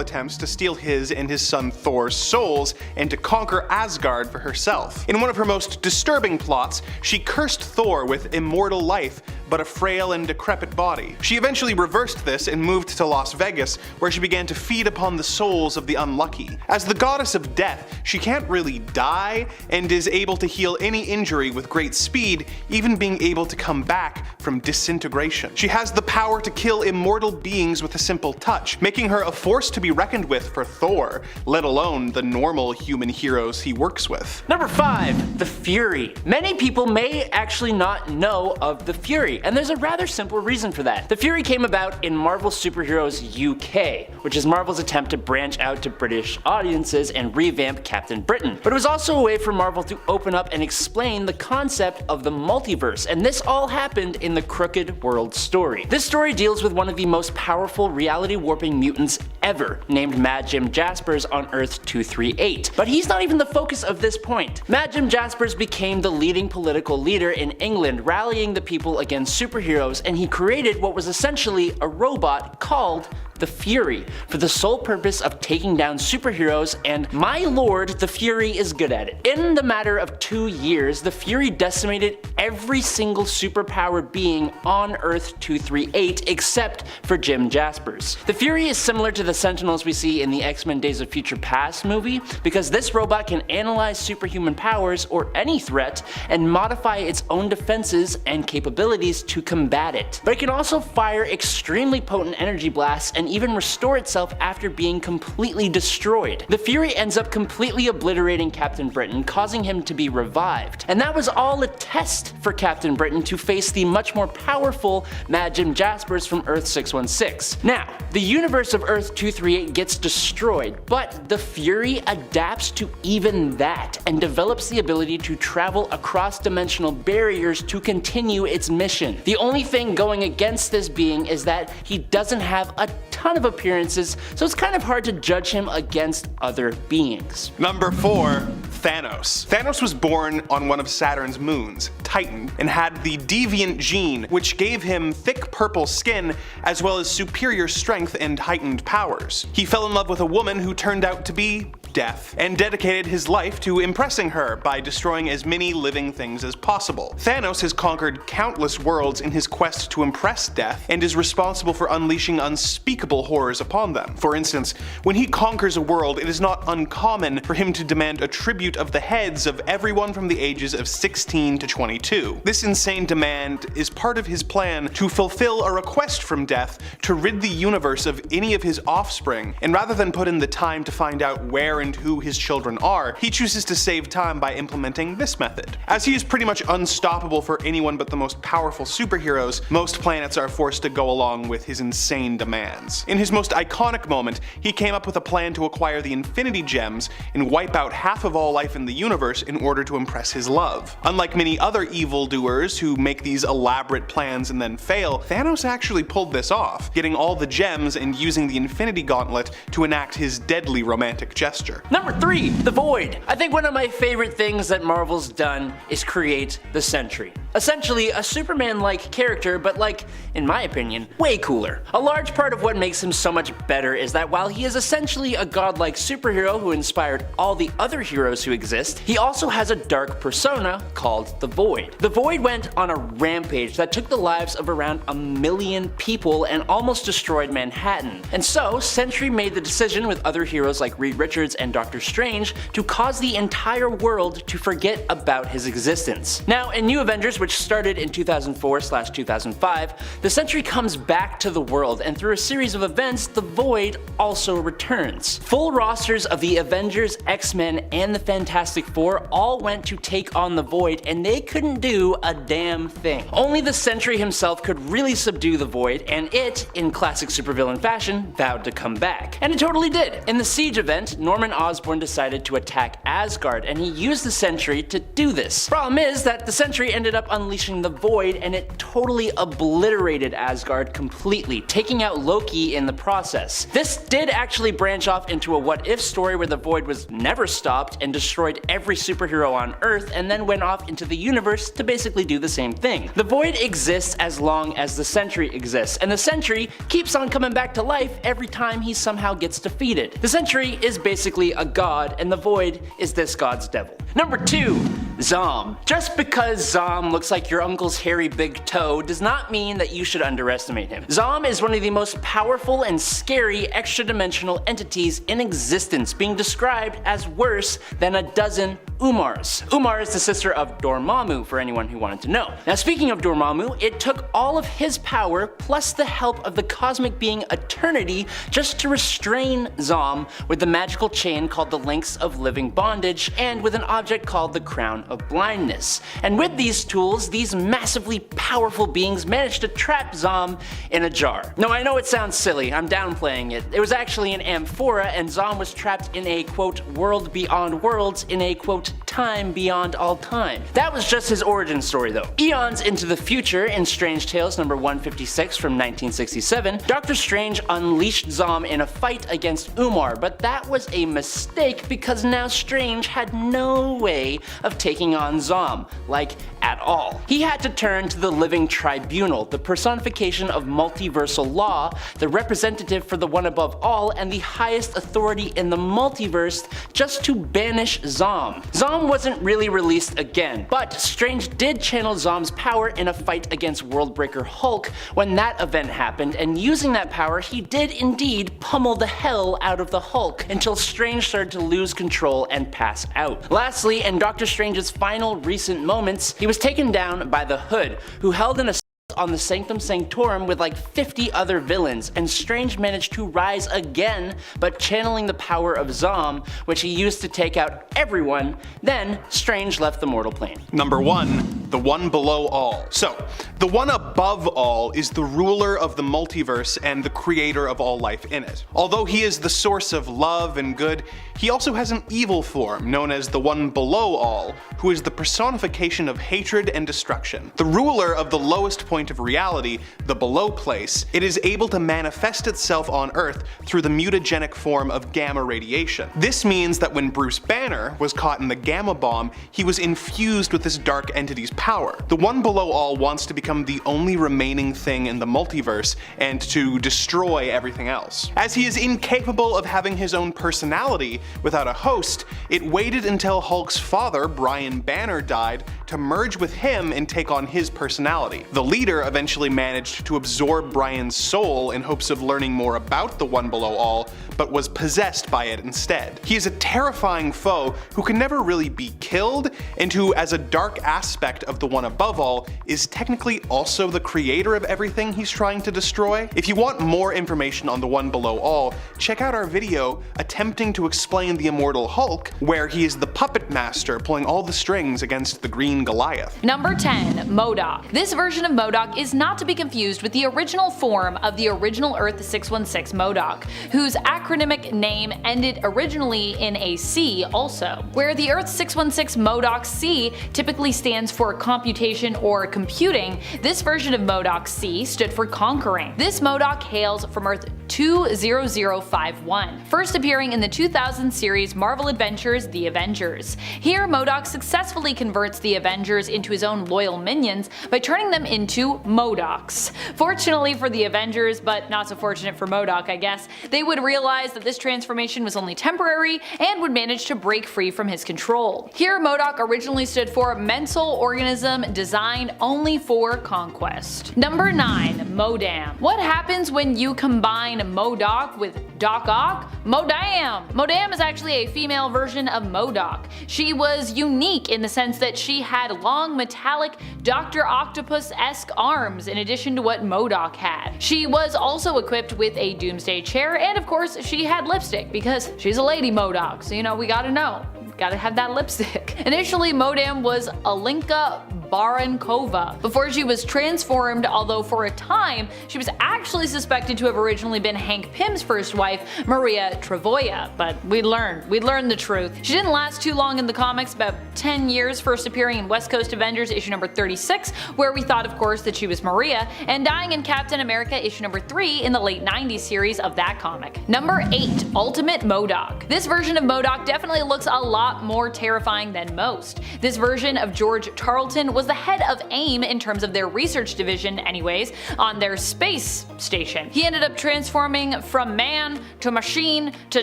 attempts to steal his and his son Thor's souls and to conquer Asgard for herself. In one of her most disturbing plots, she cursed Thor with immortal life, but a frail and decrepit body. She eventually reversed this and moved to Las Vegas, where she began to feed upon the souls of the unlucky. As the goddess of death, she can't really die, and is able to heal any injury with great speed, even being able to come back from disintegration. She has the power to kill immortal beings with a simple touch, making her a force to be reckoned with for Thor, let alone the normal human heroes he works with. Number 5. The Fury. Many people may actually not know of the Fury, and there's a rather simple reason for that. The Fury came about in Marvel Superheroes UK, which is Marvel's attempt to branch out to British audiences and revamp Captain Britain. But it was also a way for Marvel to open up and explain the concept of the multiverse, and this all happened in the Crooked World story. This story deals with one of the most powerful reality warping mutants ever, named Mad Jim Jaspers on Earth 238. But he's not even the focus of this point. Mad Jim Jaspers became the leading political leader in England, rallying the people against superheroes, and he created what was essentially a robot called the Fury, for the sole purpose of taking down superheroes, and my lord, the Fury is good at it. In the matter of 2 years, the Fury decimated every single superpowered being on Earth 238 except for Jim Jaspers. The Fury is similar to the Sentinels we see in the X-Men Days of Future Past movie, because this robot can analyze superhuman powers or any threat and modify its own defenses and capabilities to combat it. But it can also fire extremely potent energy blasts and even restore itself after being completely destroyed. The Fury ends up completely obliterating Captain Britain, causing him to be revived. And that was all a test for Captain Britain to face the much more powerful Mad Jim Jaspers from Earth 616. Now, the universe of Earth 238 gets destroyed, but the Fury adapts to even that and develops the ability to travel across dimensional barriers to continue its mission. The only thing going against this being is that he doesn't have a ton of appearances, so it's kind of hard to judge him against other beings. Number 4. Thanos. Thanos was born on one of Saturn's moons, Titan, and had the deviant gene, which gave him thick purple skin as well as superior strength and heightened powers. He fell in love with a woman who turned out to be Death, and dedicated his life to impressing her by destroying as many living things as possible. Thanos has conquered countless worlds in his quest to impress Death, and is responsible for unleashing unspeakable horrors upon them. For instance, when he conquers a world, it is not uncommon for him to demand a tribute of the heads of everyone from the ages of 16 to 22. This insane demand is part of his plan to fulfill a request from Death to rid the universe of any of his offspring, and rather than put in the time to find out where and who his children are, he chooses to save time by implementing this method. As he is pretty much unstoppable for anyone but the most powerful superheroes, most planets are forced to go along with his insane demands. In his most iconic moment, he came up with a plan to acquire the Infinity Gems and wipe out half of all life in the universe in order to impress his love. Unlike many other evildoers who make these elaborate plans and then fail, Thanos actually pulled this off, getting all the gems and using the Infinity Gauntlet to enact his deadly romantic gesture. Number 3, The Void. I think one of my favorite things that Marvel's done is create the Sentry. Essentially, a Superman-like character, but like, in my opinion, way cooler. A large part of what makes him so much better is that while he is essentially a godlike superhero who inspired all the other heroes who exist, he also has a dark persona called the Void. The Void went on a rampage that took the lives of around 1 million people and almost destroyed Manhattan. And so, Sentry made the decision with other heroes like Reed Richards and Doctor Strange to cause the entire world to forget about his existence. Now, in New Avengers, which started in 2004/2005, the Sentry comes back to the world, and through a series of events, the Void also returns. Full rosters of the Avengers, X-Men, and the Fantastic Four all went to take on the Void, and they couldn't do a damn thing. Only the Sentry himself could really subdue the Void, and it, in classic supervillain fashion, vowed to come back. And it totally did. In the Siege event, Norman Osborn decided to attack Asgard, and he used the Sentry to do this. Problem is that the Sentry ended up unleashing the Void, and it totally obliterated Asgard completely, taking out Loki in the process. This did actually branch off into a what-if story where the Void was never stopped and destroyed every superhero on Earth, and then went off into the universe to basically do the same thing. The Void exists as long as the Sentry exists, and the Sentry keeps on coming back to life every time he somehow gets defeated. The Sentry is basically a god, and the Void is this god's devil. Number 2, Zom. Just because Zom looks like your uncle's hairy big toe does not mean that you should underestimate him. Zom is one of the most powerful and scary extra-dimensional entities in existence, being described as worse than a dozen Umars. Umar is the sister of Dormammu, for anyone who wanted to know. Now, speaking of Dormammu, it took all of his power plus the help of the cosmic being Eternity just to restrain Zom with the magical chain called the Links of Living Bondage, and with an object called the Crown of Blindness. And with these tools, these massively powerful beings managed to trap Zom in a jar. No, I know it sounds silly, I'm downplaying it. It was actually an amphora, and Zom was trapped in a quote world beyond worlds in a quote time beyond all time. That was just his origin story though. Eons into the future, in Strange Tales number 156 from 1967, Doctor Strange unleashed Zom in a fight against Umar, but that was a mistake because now Strange had no way of taking on Zom, like at all. He had to turn to the Living Tribunal, the personification of multiversal law, the representative for the One Above All, and the highest authority in the multiverse, just to banish Zom. Zom wasn't really released again, but Strange did channel Zom's power in a fight against Worldbreaker Hulk when that event happened, and using that power he did indeed pummel the hell out of the Hulk until Strange started to lose control and pass out. Lastly, in Doctor Strange's final recent moments, he was taken down by the Hood, who held an assault on the Sanctum Sanctorum with like 50 other villains, and Strange managed to rise again, but channeling the power of Zom, which he used to take out everyone. Then Strange left the mortal plane. Number 1. The One Below All. So, the One Above All is the ruler of the multiverse and the creator of all life in it. Although he is the source of love and good, he also has an evil form known as the One Below All, who is the personification of hatred and destruction. The ruler of the lowest point of reality, the below place, it is able to manifest itself on Earth through the mutagenic form of gamma radiation. This means that when Bruce Banner was caught in the gamma bomb, he was infused with this dark entity's power. The One Below All wants to become the only remaining thing in the multiverse and to destroy everything else. As he is incapable of having his own personality without a host, it waited until Hulk's father, Brian Banner, died to merge with him and take on his personality. The leader eventually managed to absorb Brian's soul in hopes of learning more about the One Below All, but was possessed by it instead. He is a terrifying foe who can never really be killed, and who, as a dark aspect of the One Above All, is technically also the creator of everything he's trying to destroy. If you want more information on the One Below All, check out our video attempting to explain the Immortal Hulk, where he is the puppet master pulling all the strings against the Green Goliath. Number 10. MODOK. This version of MODOK is not to be confused with the original form of the original Earth 616 MODOK, whose acronymic name ended originally in a C also. Where the Earth 616 MODOK C typically stands for computation or computing, this version of MODOK C stood for conquering. This MODOK hails from Earth 20051, first appearing in the 2000 series Marvel Adventures The Avengers. Here, MODOK successfully converts the Avengers into his own loyal minions by turning them into MODOKs. Fortunately for the Avengers, but not so fortunate for MODOK I guess, they would realize that this transformation was only temporary and would manage to break free from his control. Here, MODOK originally stood for Mental Organism Designed Only for Conquest. Number 9. MODAM. What happens when you combine MODOK with Doc Ock? MODAM! MODAM is actually a female version of MODOK. She was unique in the sense that she had long metallic Dr. Octopus-esque arms in addition to what MODOK had. She was also equipped with a Doomsday chair, and of course she had lipstick because she's a lady MODOK, so you know, we gotta know. Gotta have that lipstick. Initially, MODAM was Alinka Barankova before she was transformed, although for a time she was actually suspected to have originally been Hank Pym's first wife, Maria Travoia, but we learned the truth. She didn't last too long in the comics, about 10 years, first appearing in West Coast Avengers issue number 36, where we thought of course that she was Maria, and dying in Captain America issue number 3 in the late 90s series of that comic. Number 8. Ultimate MODOK. This version of MODOK definitely looks a lot more terrifying than most. This version of George Tarleton was the head of AIM in terms of their research division anyways, on their space station. He ended up transforming from man to machine to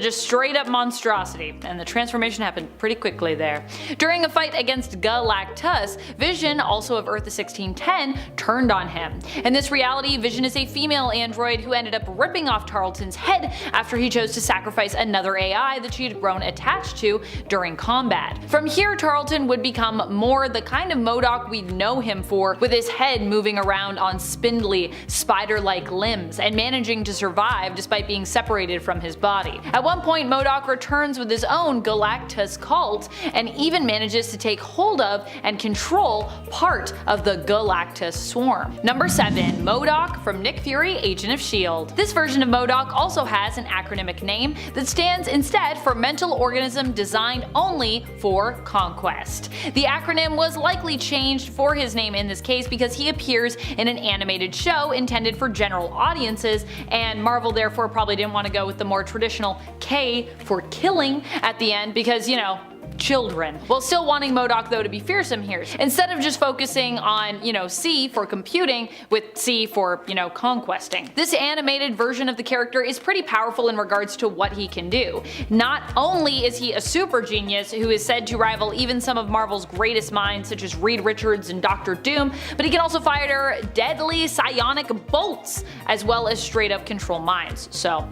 just straight up monstrosity, and the transformation happened pretty quickly there. During a fight against Galactus, Vision, also of Earth 1610, turned on him. In this reality, Vision is a female android who ended up ripping off Tarleton's head after he chose to sacrifice another AI that she had grown attached to during combat. From here, Tarleton would become more the kind of MODOK MODOK we'd know him for, with his head moving around on spindly, spider-like limbs and managing to survive despite being separated from his body. At one point, MODOK returns with his own Galactus cult and even manages to take hold of and control part of the Galactus swarm. Number 7. MODOK from Nick Fury, Agent of S.H.I.E.L.D. This version of MODOK also has an acronymic name that stands instead for Mental Organism Designed Only for Conquest. The acronym was likely changed for his name in this case because he appears in an animated show intended for general audiences, and Marvel therefore probably didn't want to go with the more traditional K for killing at the end because, you know, children, while still wanting MODOK though to be fearsome here. Instead of just focusing on, C for computing with C for, conquesting. This animated version of the character is pretty powerful in regards to what he can do. Not only is he a super genius who is said to rival even some of Marvel's greatest minds such as Reed Richards and Doctor Doom, but he can also fire deadly psionic bolts as well as straight up control minds. So,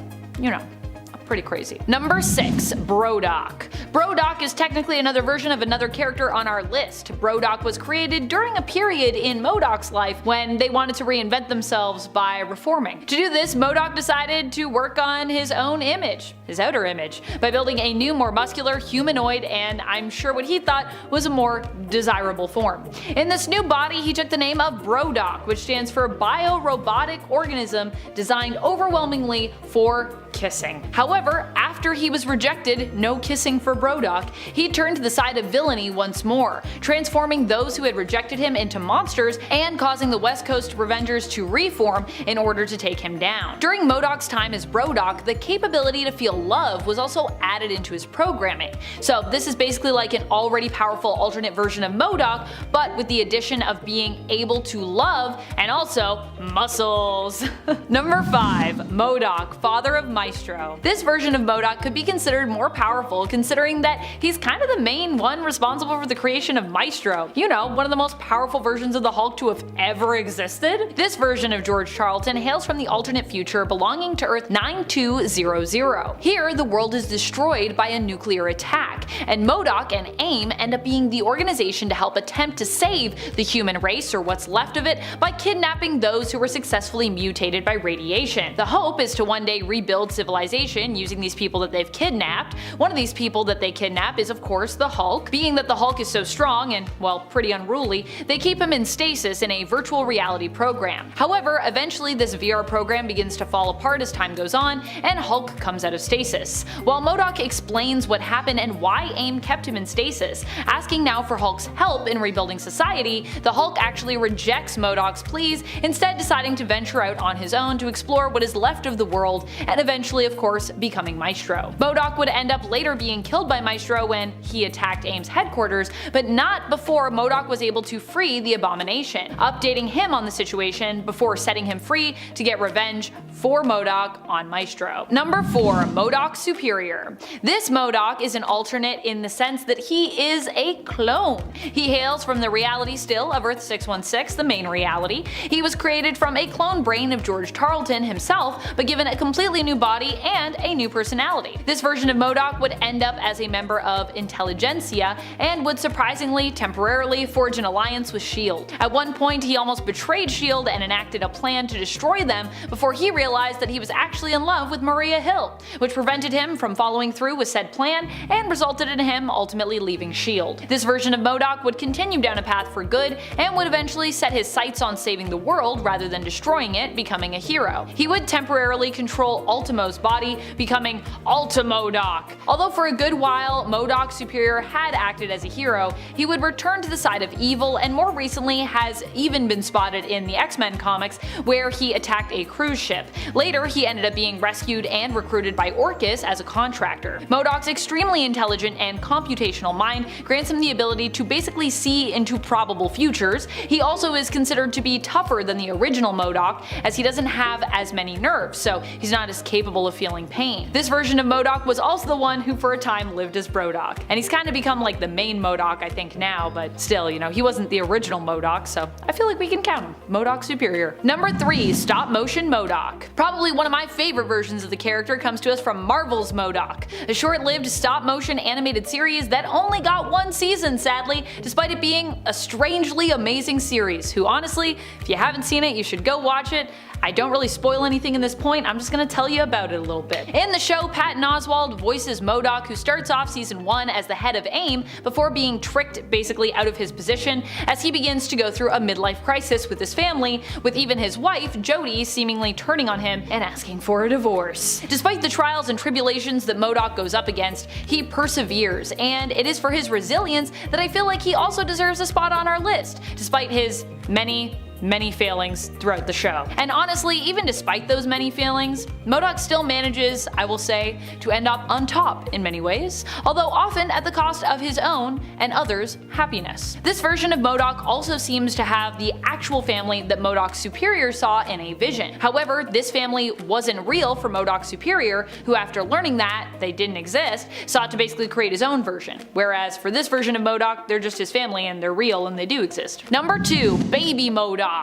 pretty crazy. Number 6. BRODOK. BRODOK is technically another version of another character on our list. BRODOK was created during a period in MODOK's life when they wanted to reinvent themselves by reforming. To do this, MODOK decided to work on his own image, his outer image, by building a new, more muscular, humanoid, and I'm sure what he thought was a more desirable form. In this new body, he took the name of BRODOK, which stands for Bio-Robotic Organism Designed Overwhelmingly for Kissing. However, after he was rejected, no kissing for BRODOK, he turned to the side of villainy once more, transforming those who had rejected him into monsters and causing the West Coast Revengers to reform in order to take him down. During MODOK's time as BRODOK, the capability to feel love was also added into his programming. So this is basically like an already powerful alternate version of MODOK, but with the addition of being able to love and also muscles. Number 5. MODOK, Father of Maestro. This version of MODOK could be considered more powerful considering that he's kind of the main one responsible for the creation of Maestro. One of the most powerful versions of the Hulk to have ever existed. This version of George Charlton hails from the alternate future belonging to Earth 9200. Here, the world is destroyed by a nuclear attack, and MODOK and AIM end up being the organization to help attempt to save the human race, or what's left of it, by kidnapping those who were successfully mutated by radiation. The hope is to one day rebuild civilization using these people that they've kidnapped. One of these people that they kidnap is of course the Hulk. Being that the Hulk is so strong and, well, pretty unruly, they keep him in stasis in a virtual reality program. However, eventually this VR program begins to fall apart as time goes on, and Hulk comes out of stasis. While MODOK explains what happened and why AIM kept him in stasis, asking now for Hulk's help in rebuilding society, the Hulk actually rejects MODOK's pleas, instead deciding to venture out on his own to explore what is left of the world and eventually of course becoming Maestro. MODOK would end up later being killed by Maestro when he attacked AIM's headquarters, but not before MODOK was able to free the Abomination, updating him on the situation before setting him free to get revenge for MODOK on Maestro. Number 4. MODOK Superior. This MODOK is an alternate in the sense that he is a clone. He hails from the reality still of Earth 616, the main reality. He was created from a clone brain of George Charlton himself, but given a completely new body and a new personality. This version of MODOK would end up as a member of Intelligentsia and would surprisingly temporarily forge an alliance with S.H.I.E.L.D. At one point he almost betrayed S.H.I.E.L.D. and enacted a plan to destroy them before he realized that he was actually in love with Maria Hill, which prevented him from following through with said plan and resulted in him ultimately leaving S.H.I.E.L.D. This version of MODOK would continue down a path for good and would eventually set his sights on saving the world rather than destroying it, becoming a hero. He would temporarily control Ultimo's body, becoming Ultimodok. Although for a good while MODOK Superior had acted as a hero, he would return to the side of evil and more recently has even been spotted in the X-Men comics where he attacked a cruise ship. Later he ended up being rescued and recruited by Orchis as a contractor. MODOK's extremely intelligent and computational mind grants him the ability to basically see into probable futures. He also is considered to be tougher than the original MODOK as he doesn't have as many nerves, so he's not as capable capable of feeling pain. This version of MODOK was also the one who for a time lived as BRODOK, and he's kind of become like the main MODOK I think now, but still, you know, he wasn't the original MODOK, so I feel like we can count him. MODOK superior. Number 3, stop motion MODOK. Probably one of my favorite versions of the character comes to us from Marvel's MODOK, a short-lived stop motion animated series that only got 1 season sadly, despite it being a strangely amazing series, who honestly, if you haven't seen it, you should go watch it. I don't really spoil anything in this point, I'm just gonna tell you about it a little bit. In the show, Patton Oswalt voices MODOK, who starts off season 1 as the head of AIM before being tricked basically out of his position as he begins to go through a midlife crisis with his family, with even his wife, Jody, seemingly turning on him and asking for a divorce. Despite the trials and tribulations that MODOK goes up against, he perseveres, and it is for his resilience that I feel like he also deserves a spot on our list, despite his many failings throughout the show. And honestly, even despite those many failings, MODOK still manages, I will say, to end up on top in many ways, although often at the cost of his own and others' happiness. This version of MODOK also seems to have the actual family that MODOK's superior saw in a vision. However, this family wasn't real for MODOK's superior, who after learning that they didn't exist, sought to basically create his own version. Whereas for this version of MODOK, they're just his family and they're real and they do exist. Number 2, baby MODOK.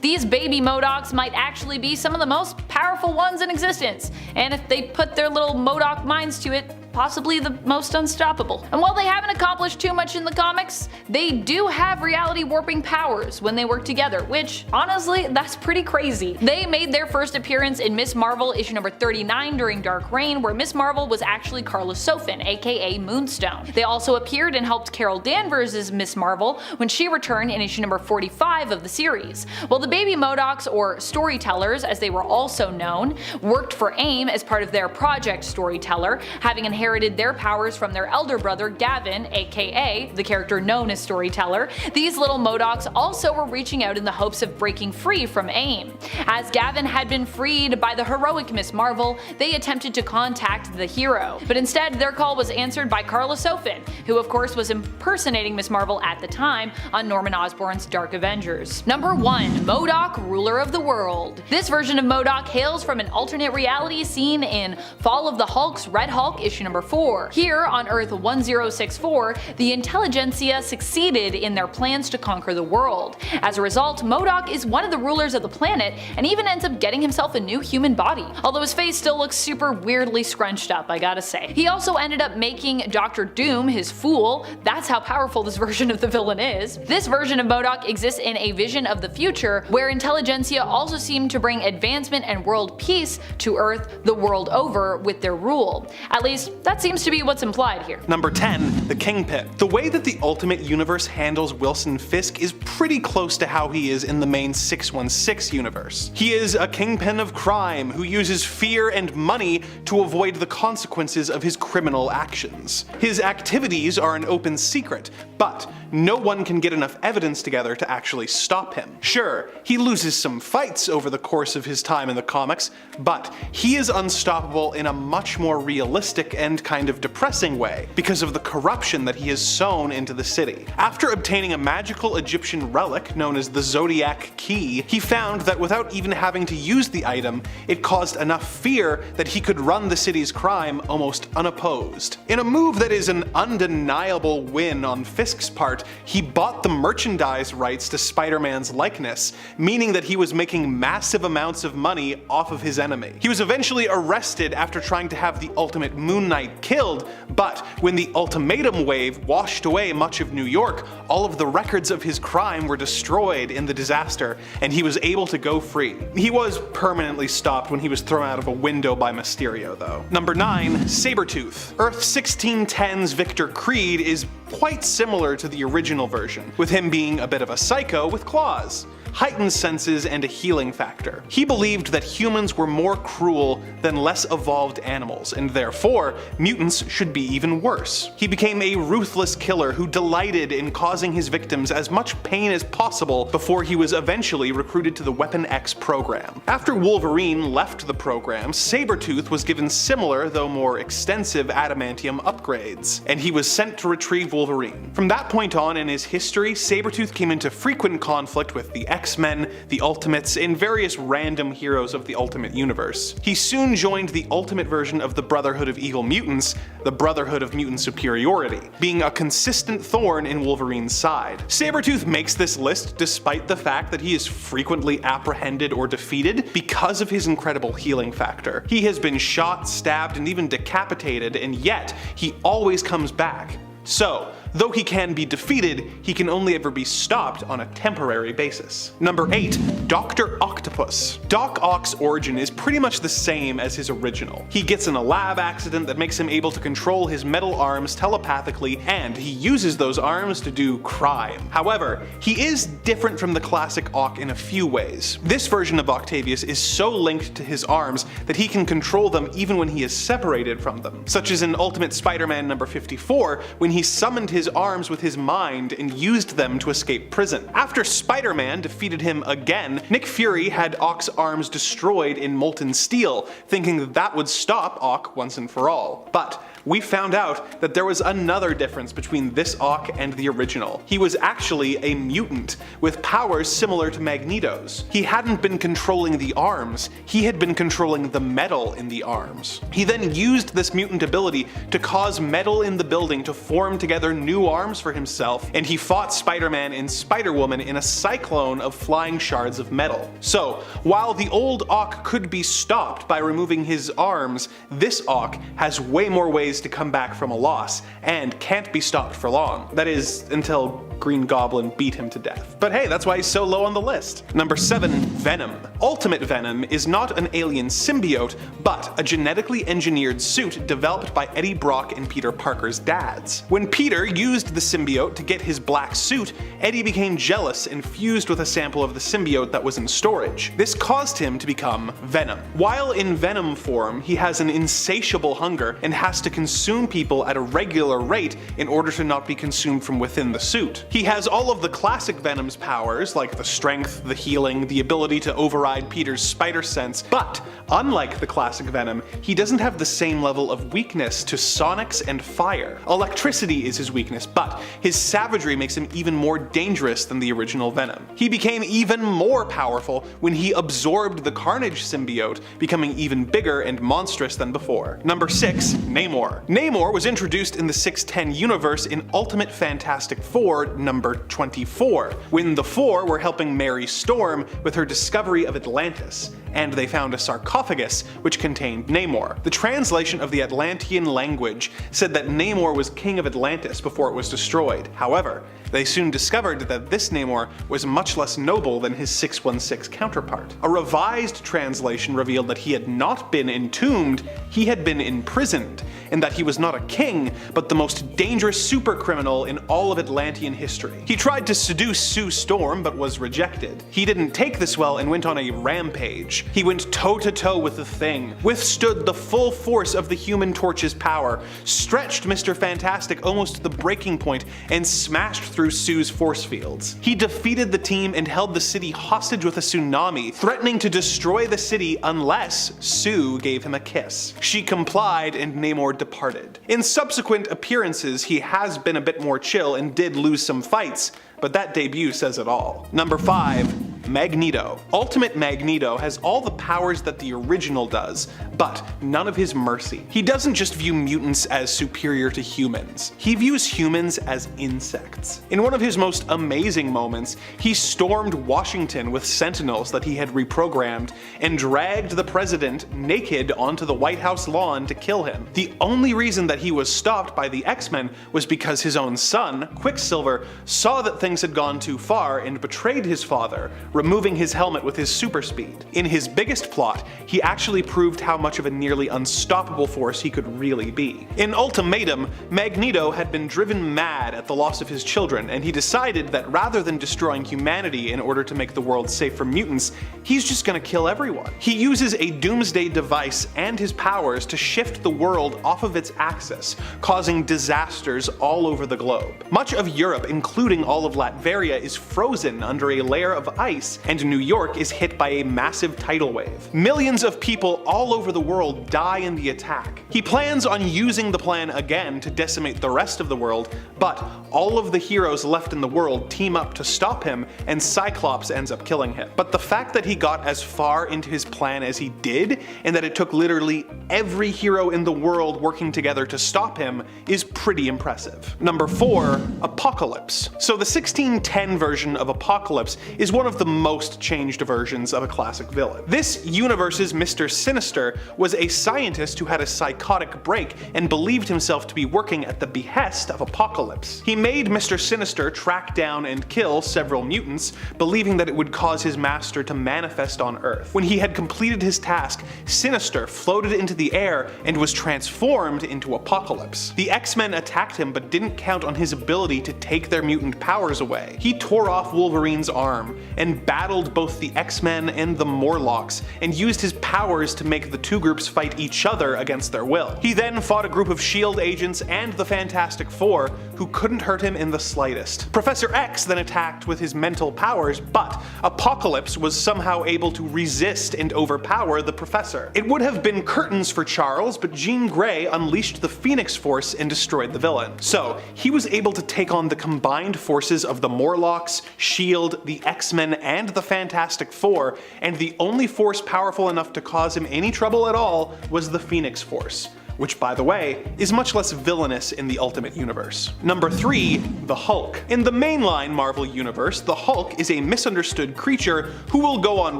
These baby MODOKs might actually be some of the most powerful ones in existence, and if they put their little MODOK minds to it, possibly the most unstoppable. And while they haven't accomplished too much in the comics, they do have reality warping powers when they work together, which honestly, that's pretty crazy. They made their first appearance in Ms. Marvel issue number 39 during Dark Reign, where Ms. Marvel was actually Karla Sofen, aka Moonstone. They also appeared and helped Carol Danvers as Ms. Marvel when she returned in issue number 45 of the series. While the baby MODOKs, or storytellers as they were also known, worked for AIM as part of their Project Storyteller, having inherited their powers from their elder brother Gavin, aka the character known as Storyteller, these little MODOKs also were reaching out in the hopes of breaking free from AIM. As Gavin had been freed by the heroic Ms. Marvel, they attempted to contact the hero, but instead their call was answered by Karla Sofen, who of course was impersonating Ms. Marvel at the time on Norman Osborn's Dark Avengers. Number 1, MODOK, Ruler of the World. This version of MODOK hails from an alternate reality seen in Fall of the Hulk's Red Hulk issue number 4. Here, on Earth 1064, the intelligentsia succeeded in their plans to conquer the world. As a result, MODOK is one of the rulers of the planet and even ends up getting himself a new human body, although his face still looks super weirdly scrunched up, I gotta say. He also ended up making Dr. Doom his fool. That's how powerful this version of the villain is. This version of MODOK exists in a vision of the future where intelligentsia also seem to bring advancement and world peace to Earth the world over with their rule. At least, that seems to be what's implied here. Number 10, the Kingpin. The way that the Ultimate Universe handles Wilson Fisk is pretty close to how he is in the main 616 universe. He is a kingpin of crime who uses fear and money to avoid the consequences of his criminal actions. His activities are an open secret, but no one can get enough evidence together to actually stop him. Sure, he loses some fights over the course of his time in the comics, but he is unstoppable in a much more realistic and kind of depressing way because of the corruption that he has sown into the city. After obtaining a magical Egyptian relic known as the Zodiac Key, he found that without even having to use the item, it caused enough fear that he could run the city's crime almost unopposed. In a move that is an undeniable win on Fisk's part, he bought the merchandise rights to Spider-Man's likeness, meaning that he was making massive amounts of money off of his enemy. He was eventually arrested after trying to have the Ultimate Moon Knight killed, but when the ultimatum wave washed away much of New York, all of the records of his crime were destroyed in the disaster, and he was able to go free. He was permanently stopped when he was thrown out of a window by Mysterio though. Number 9, Sabretooth. Earth 1610's Victor Creed is quite similar to the original version, with him being a bit of a psycho with claws, heightened senses, and a healing factor. He believed that humans were more cruel than less evolved animals, and therefore, mutants should be even worse. He became a ruthless killer who delighted in causing his victims as much pain as possible before he was eventually recruited to the Weapon X program. After Wolverine left the program, Sabretooth was given similar, though more extensive, adamantium upgrades, and he was sent to retrieve Wolverine. From that point on in his history, Sabretooth came into frequent conflict with the X-Men, the Ultimates, and various random heroes of the Ultimate Universe. He soon joined the Ultimate version of the Brotherhood of Evil Mutants, the Brotherhood of Mutant Superiority, being a consistent thorn in Wolverine's side. Sabretooth makes this list despite the fact that he is frequently apprehended or defeated because of his incredible healing factor. He has been shot, stabbed, and even decapitated, and yet he always comes back. So, though he can be defeated, he can only ever be stopped on a temporary basis. Number 8. Dr. Octopus. Doc Ock's origin is pretty much the same as his original. He gets in a lab accident that makes him able to control his metal arms telepathically, and he uses those arms to do crime. However, he is different from the classic Ock in a few ways. This version of Octavius is so linked to his arms that he can control them even when he is separated from them, such as in Ultimate Spider-Man number 54, when he summoned his arms with his mind and used them to escape prison. After Spider-Man defeated him again, Nick Fury had Ock's arms destroyed in molten steel, thinking that would stop Ock once and for all. But we found out that there was another difference between this Ock and the original. He was actually a mutant, with powers similar to Magneto's. He hadn't been controlling the arms, he had been controlling the metal in the arms. He then used this mutant ability to cause metal in the building to form together new arms for himself, and he fought Spider-Man and Spider-Woman in a cyclone of flying shards of metal. So, while the old Ock could be stopped by removing his arms, this Ock has way more ways to come back from a loss, and can't be stopped for long. That is, until Green Goblin beat him to death. But hey, that's why he's so low on the list. Number 7. Venom. Ultimate Venom is not an alien symbiote, but a genetically engineered suit developed by Eddie Brock and Peter Parker's dads. When Peter used the symbiote to get his black suit, Eddie became jealous and fused with a sample of the symbiote that was in storage. This caused him to become Venom. While in Venom form, he has an insatiable hunger and has to consume people at a regular rate in order to not be consumed from within the suit. He has all of the classic Venom's powers, like the strength, the healing, the ability to override Peter's spider sense, but unlike the classic Venom, he doesn't have the same level of weakness to sonics and fire. Electricity is his weakness, but his savagery makes him even more dangerous than the original Venom. He became even more powerful when he absorbed the Carnage symbiote, becoming even bigger and monstrous than before. Number 6. Namor. Namor was introduced in the 610 universe in Ultimate Fantastic Four number 24, when the Four were helping Mary Storm with her discovery of Atlantis, and they found a sarcophagus which contained Namor. The translation of the Atlantean language said that Namor was king of Atlantis before it was destroyed. However, they soon discovered that this Namor was much less noble than his 616 counterpart. A revised translation revealed that he had not been entombed, he had been imprisoned, and that he was not a king, but the most dangerous supercriminal in all of Atlantean history. He tried to seduce Sue Storm, but was rejected. He didn't take this well and went on a rampage. He went toe-to-toe with the Thing, withstood the full force of the Human Torch's power, stretched Mr. Fantastic almost to the breaking point, and smashed through Sue's force fields. He defeated the team and held the city hostage with a tsunami, threatening to destroy the city unless Sue gave him a kiss. She complied and Namor departed. In subsequent appearances, he has been a bit more chill and did lose some fights, but that debut says it all. Number 5. Magneto. Ultimate Magneto has all the powers that the original does, but none of his mercy. He doesn't just view mutants as superior to humans, he views humans as insects. In one of his most amazing moments, he stormed Washington with sentinels that he had reprogrammed and dragged the president naked onto the White House lawn to kill him. The only reason that he was stopped by the X-Men was because his own son, Quicksilver, saw that things had gone too far and betrayed his father, removing his helmet with his super speed. In his biggest plot, he actually proved how much of a nearly unstoppable force he could really be. In Ultimatum, Magneto had been driven mad at the loss of his children, and he decided that rather than destroying humanity in order to make the world safe from mutants, he's just gonna kill everyone. He uses a doomsday device and his powers to shift the world off of its axis, causing disasters all over the globe. Much of Europe, including all of Latveria, is frozen under a layer of ice ice, and New York is hit by a massive tidal wave. Millions of people all over the world die in the attack. He plans on using the plan again to decimate the rest of the world, but all of the heroes left in the world team up to stop him, and Cyclops ends up killing him. But the fact that he got as far into his plan as he did, and that it took literally every hero in the world working together to stop him, is pretty impressive. Number 4. Apocalypse. So the 1610 version of Apocalypse is one of the most changed versions of a classic villain. This universe's Mr. Sinister was a scientist who had a psychotic break and believed himself to be working at the behest of Apocalypse. He made Mr. Sinister track down and kill several mutants, believing that it would cause his master to manifest on Earth. When he had completed his task, Sinister floated into the air and was transformed into Apocalypse. The X-Men attacked him but didn't count on his ability to take their mutant powers away. He tore off Wolverine's arm and battled both the X-Men and the Morlocks, and used his powers to make the two groups fight each other against their will. He then fought a group of S.H.I.E.L.D. agents and the Fantastic Four, who couldn't hurt him in the slightest. Professor X then attacked with his mental powers, but Apocalypse was somehow able to resist and overpower the Professor. It would have been curtains for Charles, but Jean Grey unleashed the Phoenix Force and destroyed the villain. So he was able to take on the combined forces of the Morlocks, S.H.I.E.L.D., the X-Men, and the Fantastic Four, and the only force powerful enough to cause him any trouble at all was the Phoenix Force, which, by the way, is much less villainous in the Ultimate Universe. Number 3. The Hulk. In the mainline Marvel Universe, the Hulk is a misunderstood creature who will go on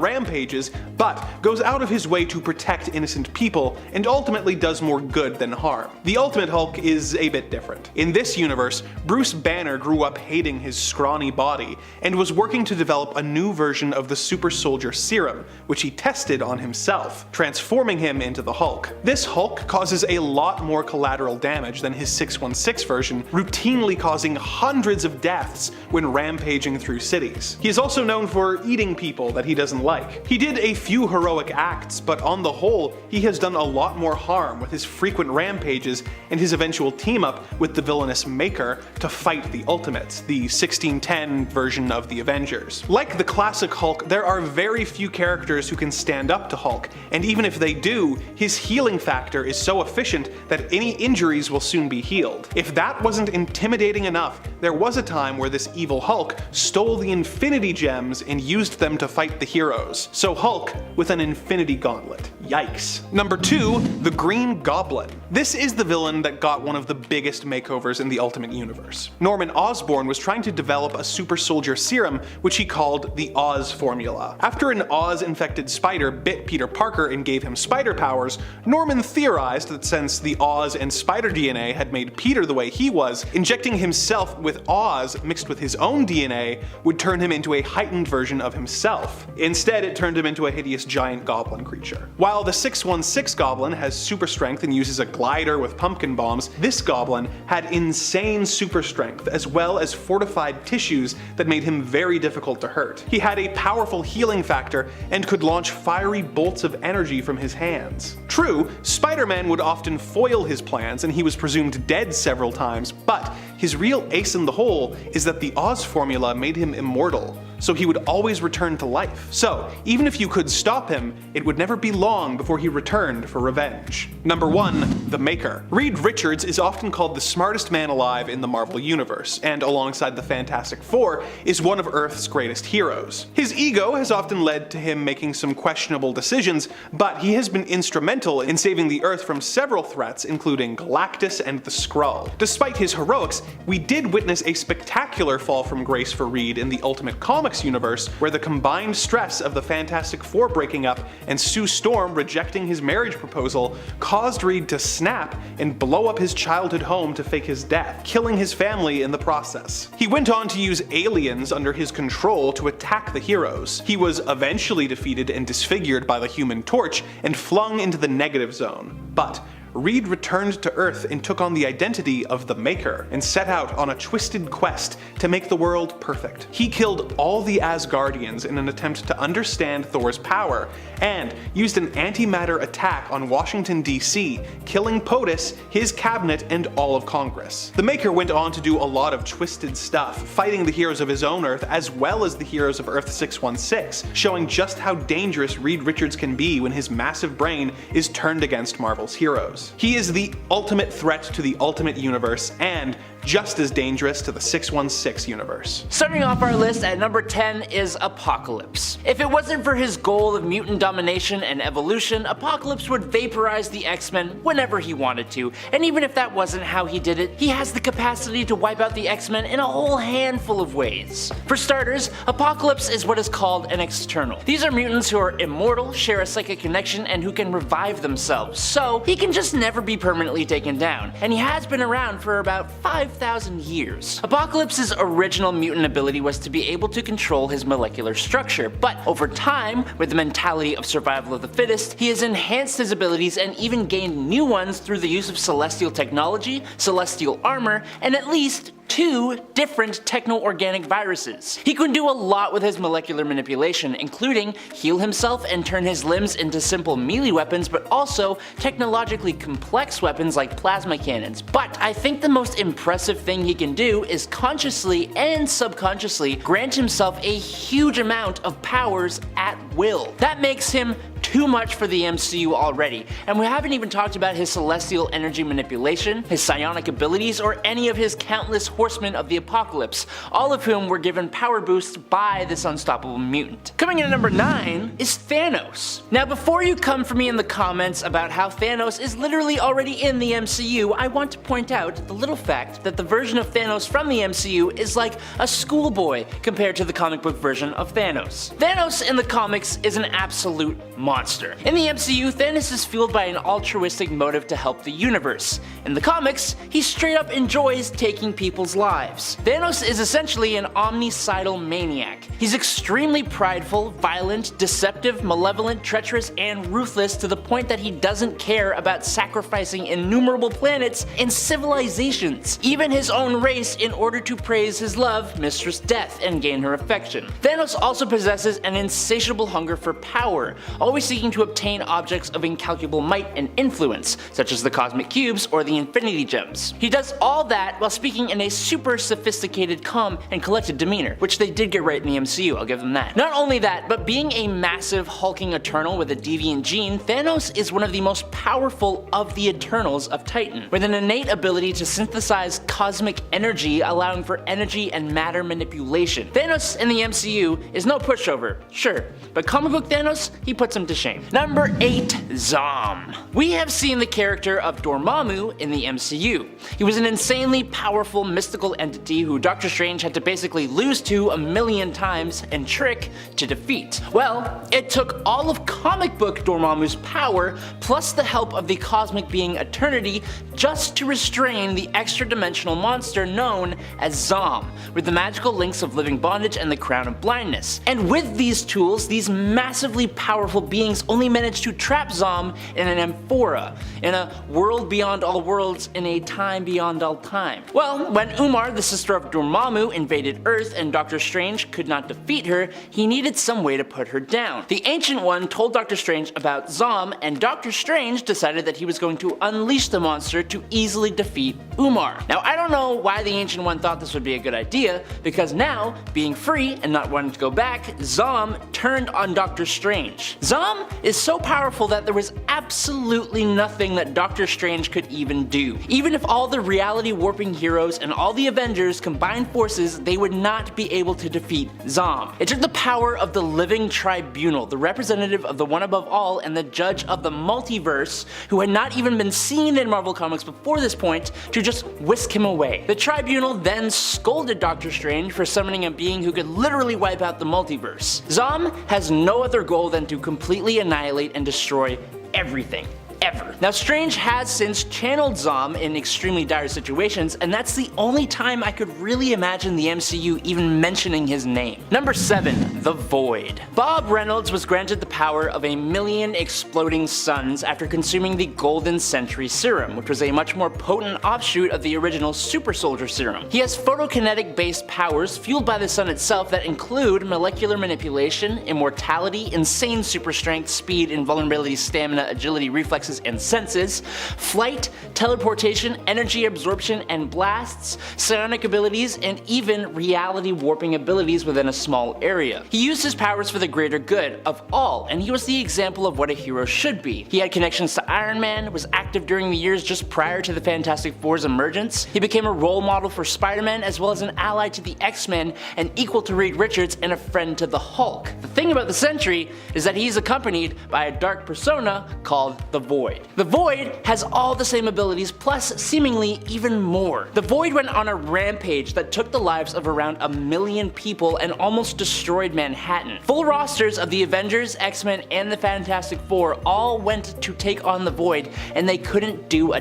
rampages, but goes out of his way to protect innocent people, and ultimately does more good than harm. The Ultimate Hulk is a bit different. In this universe, Bruce Banner grew up hating his scrawny body, and was working to develop a new version of the Super Soldier Serum, which he tested on himself, transforming him into the Hulk. This Hulk causes a lot more collateral damage than his 616 version, routinely causing hundreds of deaths when rampaging through cities. He is also known for eating people that he doesn't like. He did a few heroic acts, but on the whole, he has done a lot more harm with his frequent rampages and his eventual team up with the villainous Maker to fight the Ultimates, the 1610 version of the Avengers. Like the classic Hulk, there are very few characters who can stand up to Hulk, and even if they do, his healing factor is so efficient that any injuries will soon be healed. If that wasn't intimidating enough, there was a time where this evil Hulk stole the Infinity Gems and used them to fight the heroes. So Hulk with an Infinity Gauntlet. Yikes. Number 2. The Green Goblin. This is the villain that got one of the biggest makeovers in the Ultimate Universe. Norman Osborn was trying to develop a super soldier serum, which he called the Oz formula. After an Oz-infected spider bit Peter Parker and gave him spider powers, Norman theorized that since the Oz and spider DNA had made Peter the way he was, injecting himself with Oz mixed with his own DNA would turn him into a heightened version of himself. Instead, it turned him into a hideous giant goblin creature. While the 616 goblin has super strength and uses a glider with pumpkin bombs, this goblin had insane super strength as well as fortified tissues that made him very difficult to hurt. He had a powerful healing factor and could launch fiery bolts of energy from his hands. True, Spider-Man would often foil his plans and he was presumed dead several times, but his real ace in the hole is that the Oz formula made him immortal, so he would always return to life. So even if you could stop him, it would never be long before he returned for revenge. Number 1. The Maker. Reed Richards is often called the smartest man alive in the Marvel Universe, and alongside the Fantastic Four, is one of Earth's greatest heroes. His ego has often led to him making some questionable decisions, but he has been instrumental in saving the Earth from several threats, including Galactus and the Skrull. Despite his heroics, we did witness a spectacular fall from grace for Reed in the Ultimate Comics universe, where the combined stress of the Fantastic Four breaking up and Sue Storm rejecting his marriage proposal caused Reed to snap and blow up his childhood home to fake his death, killing his family in the process. He went on to use aliens under his control to attack the heroes. He was eventually defeated and disfigured by the Human Torch and flung into the negative zone. But Reed returned to Earth and took on the identity of the Maker, and set out on a twisted quest to make the world perfect. He killed all the Asgardians in an attempt to understand Thor's power, and used an antimatter attack on Washington, D.C., killing POTUS, his cabinet, and all of Congress. The Maker went on to do a lot of twisted stuff, fighting the heroes of his own Earth as well as the heroes of Earth 616, showing just how dangerous Reed Richards can be when his massive brain is turned against Marvel's heroes. He is the ultimate threat to the Ultimate Universe, and just as dangerous to the 616 universe. Starting off our list at number 10 is Apocalypse. If it wasn't for his goal of mutant domination and evolution, Apocalypse would vaporize the X-Men whenever he wanted to, and even if that wasn't how he did it, he has the capacity to wipe out the X-Men in a whole handful of ways. For starters, Apocalypse is what is called an external. These are mutants who are immortal, share a psychic connection, and who can revive themselves, so he can just never be permanently taken down, and he has been around for about 5,000 years. Apocalypse's original mutant ability was to be able to control his molecular structure, but over time, with the mentality of survival of the fittest, he has enhanced his abilities and even gained new ones through the use of celestial technology, celestial armor, and at least 2 different techno-organic viruses. He can do a lot with his molecular manipulation, including heal himself and turn his limbs into simple melee weapons, but also technologically complex weapons like plasma cannons. But I think the most impressive thing he can do is consciously and subconsciously grant himself a huge amount of powers at will. That makes him too much for the MCU already, and we haven't even talked about his celestial energy manipulation, his psionic abilities, or any of his countless horsemen of the apocalypse, all of whom were given power boosts by this unstoppable mutant. Coming in at number 9 is Thanos. Now before you come for me in the comments about how Thanos is literally already in the MCU, I want to point out the little fact that the version of Thanos from the MCU is like a schoolboy compared to the comic book version of Thanos. Thanos in the comics is an absolute monster. In the MCU, Thanos is fueled by an altruistic motive to help the universe. In the comics, he straight up enjoys taking people's lives. Thanos is essentially an omnicidal maniac. He's extremely prideful, violent, deceptive, malevolent, treacherous, and ruthless to the point that he doesn't care about sacrificing innumerable planets and civilizations, even his own race, in order to praise his love, Mistress Death, and gain her affection. Thanos also possesses an insatiable hunger for power, always seeking to obtain objects of incalculable might and influence, such as the cosmic cubes or the infinity gems. He does all that while speaking in a super sophisticated, calm, and collected demeanor, which they did get right in the MCU, I'll give them that. Not only that, but being a massive hulking Eternal with a deviant gene, Thanos is one of the most powerful of the Eternals of Titan, with an innate ability to synthesize cosmic energy, allowing for energy and matter manipulation. Thanos in the MCU is no pushover, sure, but comic book Thanos, he puts him to shame. Number 8, Zom. We have seen the character of Dormammu in the MCU. He was an insanely powerful mystical entity who Doctor Strange had to basically lose to 1,000,000 times and trick to defeat. Well, it took all of comic book Dormammu's power plus the help of the cosmic being Eternity just to restrain the extra-dimensional monster known as Zom, with the magical links of living bondage and the crown of blindness. And with these tools, these massively powerful beings only managed to trap Zom in an amphora, in a world beyond all worlds, in a time beyond all time. Well, when Umar, the sister of Dormammu, invaded Earth and Doctor Strange could not defeat her, he needed some way to put her down. The Ancient One told Doctor Strange about Zom, and Doctor Strange decided that he was going to unleash the monster to easily defeat Umar. Now, I don't know why the Ancient One thought this would be a good idea, because now, being free and not wanting to go back, Zom turned on Doctor Strange. Zom is so powerful that there was absolutely nothing that Doctor Strange could even do. Even if all the reality warping heroes and all the Avengers combined forces, they would not be able to defeat Zom. It took the power of the Living Tribunal, the representative of the One Above All and the judge of the multiverse, who had not even been seen in Marvel Comics before this point, to just whisk him away. The Tribunal then scolded Doctor Strange for summoning a being who could literally wipe out the multiverse. Zom has no other goal than to completely annihilate and destroy everything. ever. Now Strange has since channeled Zom in extremely dire situations, and that's the only time I could really imagine the MCU even mentioning his name. Number 7. The Void. Bob Reynolds was granted the power of 1,000,000 exploding suns after consuming the Golden Century Serum, which was a much more potent offshoot of the original Super Soldier Serum. He has photokinetic based powers fueled by the sun itself that include molecular manipulation, immortality, insane super strength, speed, invulnerability, stamina, agility, reflexes, and senses, flight, teleportation, energy absorption and blasts, psionic abilities, and even reality warping abilities within a small area. He used his powers for the greater good of all, and he was the example of what a hero should be. He had connections to Iron Man, was active during the years just prior to the Fantastic Four's emergence. He became a role model for Spider-Man as well as an ally to the X-Men and equal to Reed Richards and a friend to the Hulk. The thing about the Sentry is that he's accompanied by a dark persona called the Void. The Void has all the same abilities plus seemingly even more. The Void went on a rampage that took the lives of around 1,000,000 people and almost destroyed Manhattan. Full rosters of the Avengers, X-Men, and the Fantastic Four all went to take on the Void, and they couldn't do a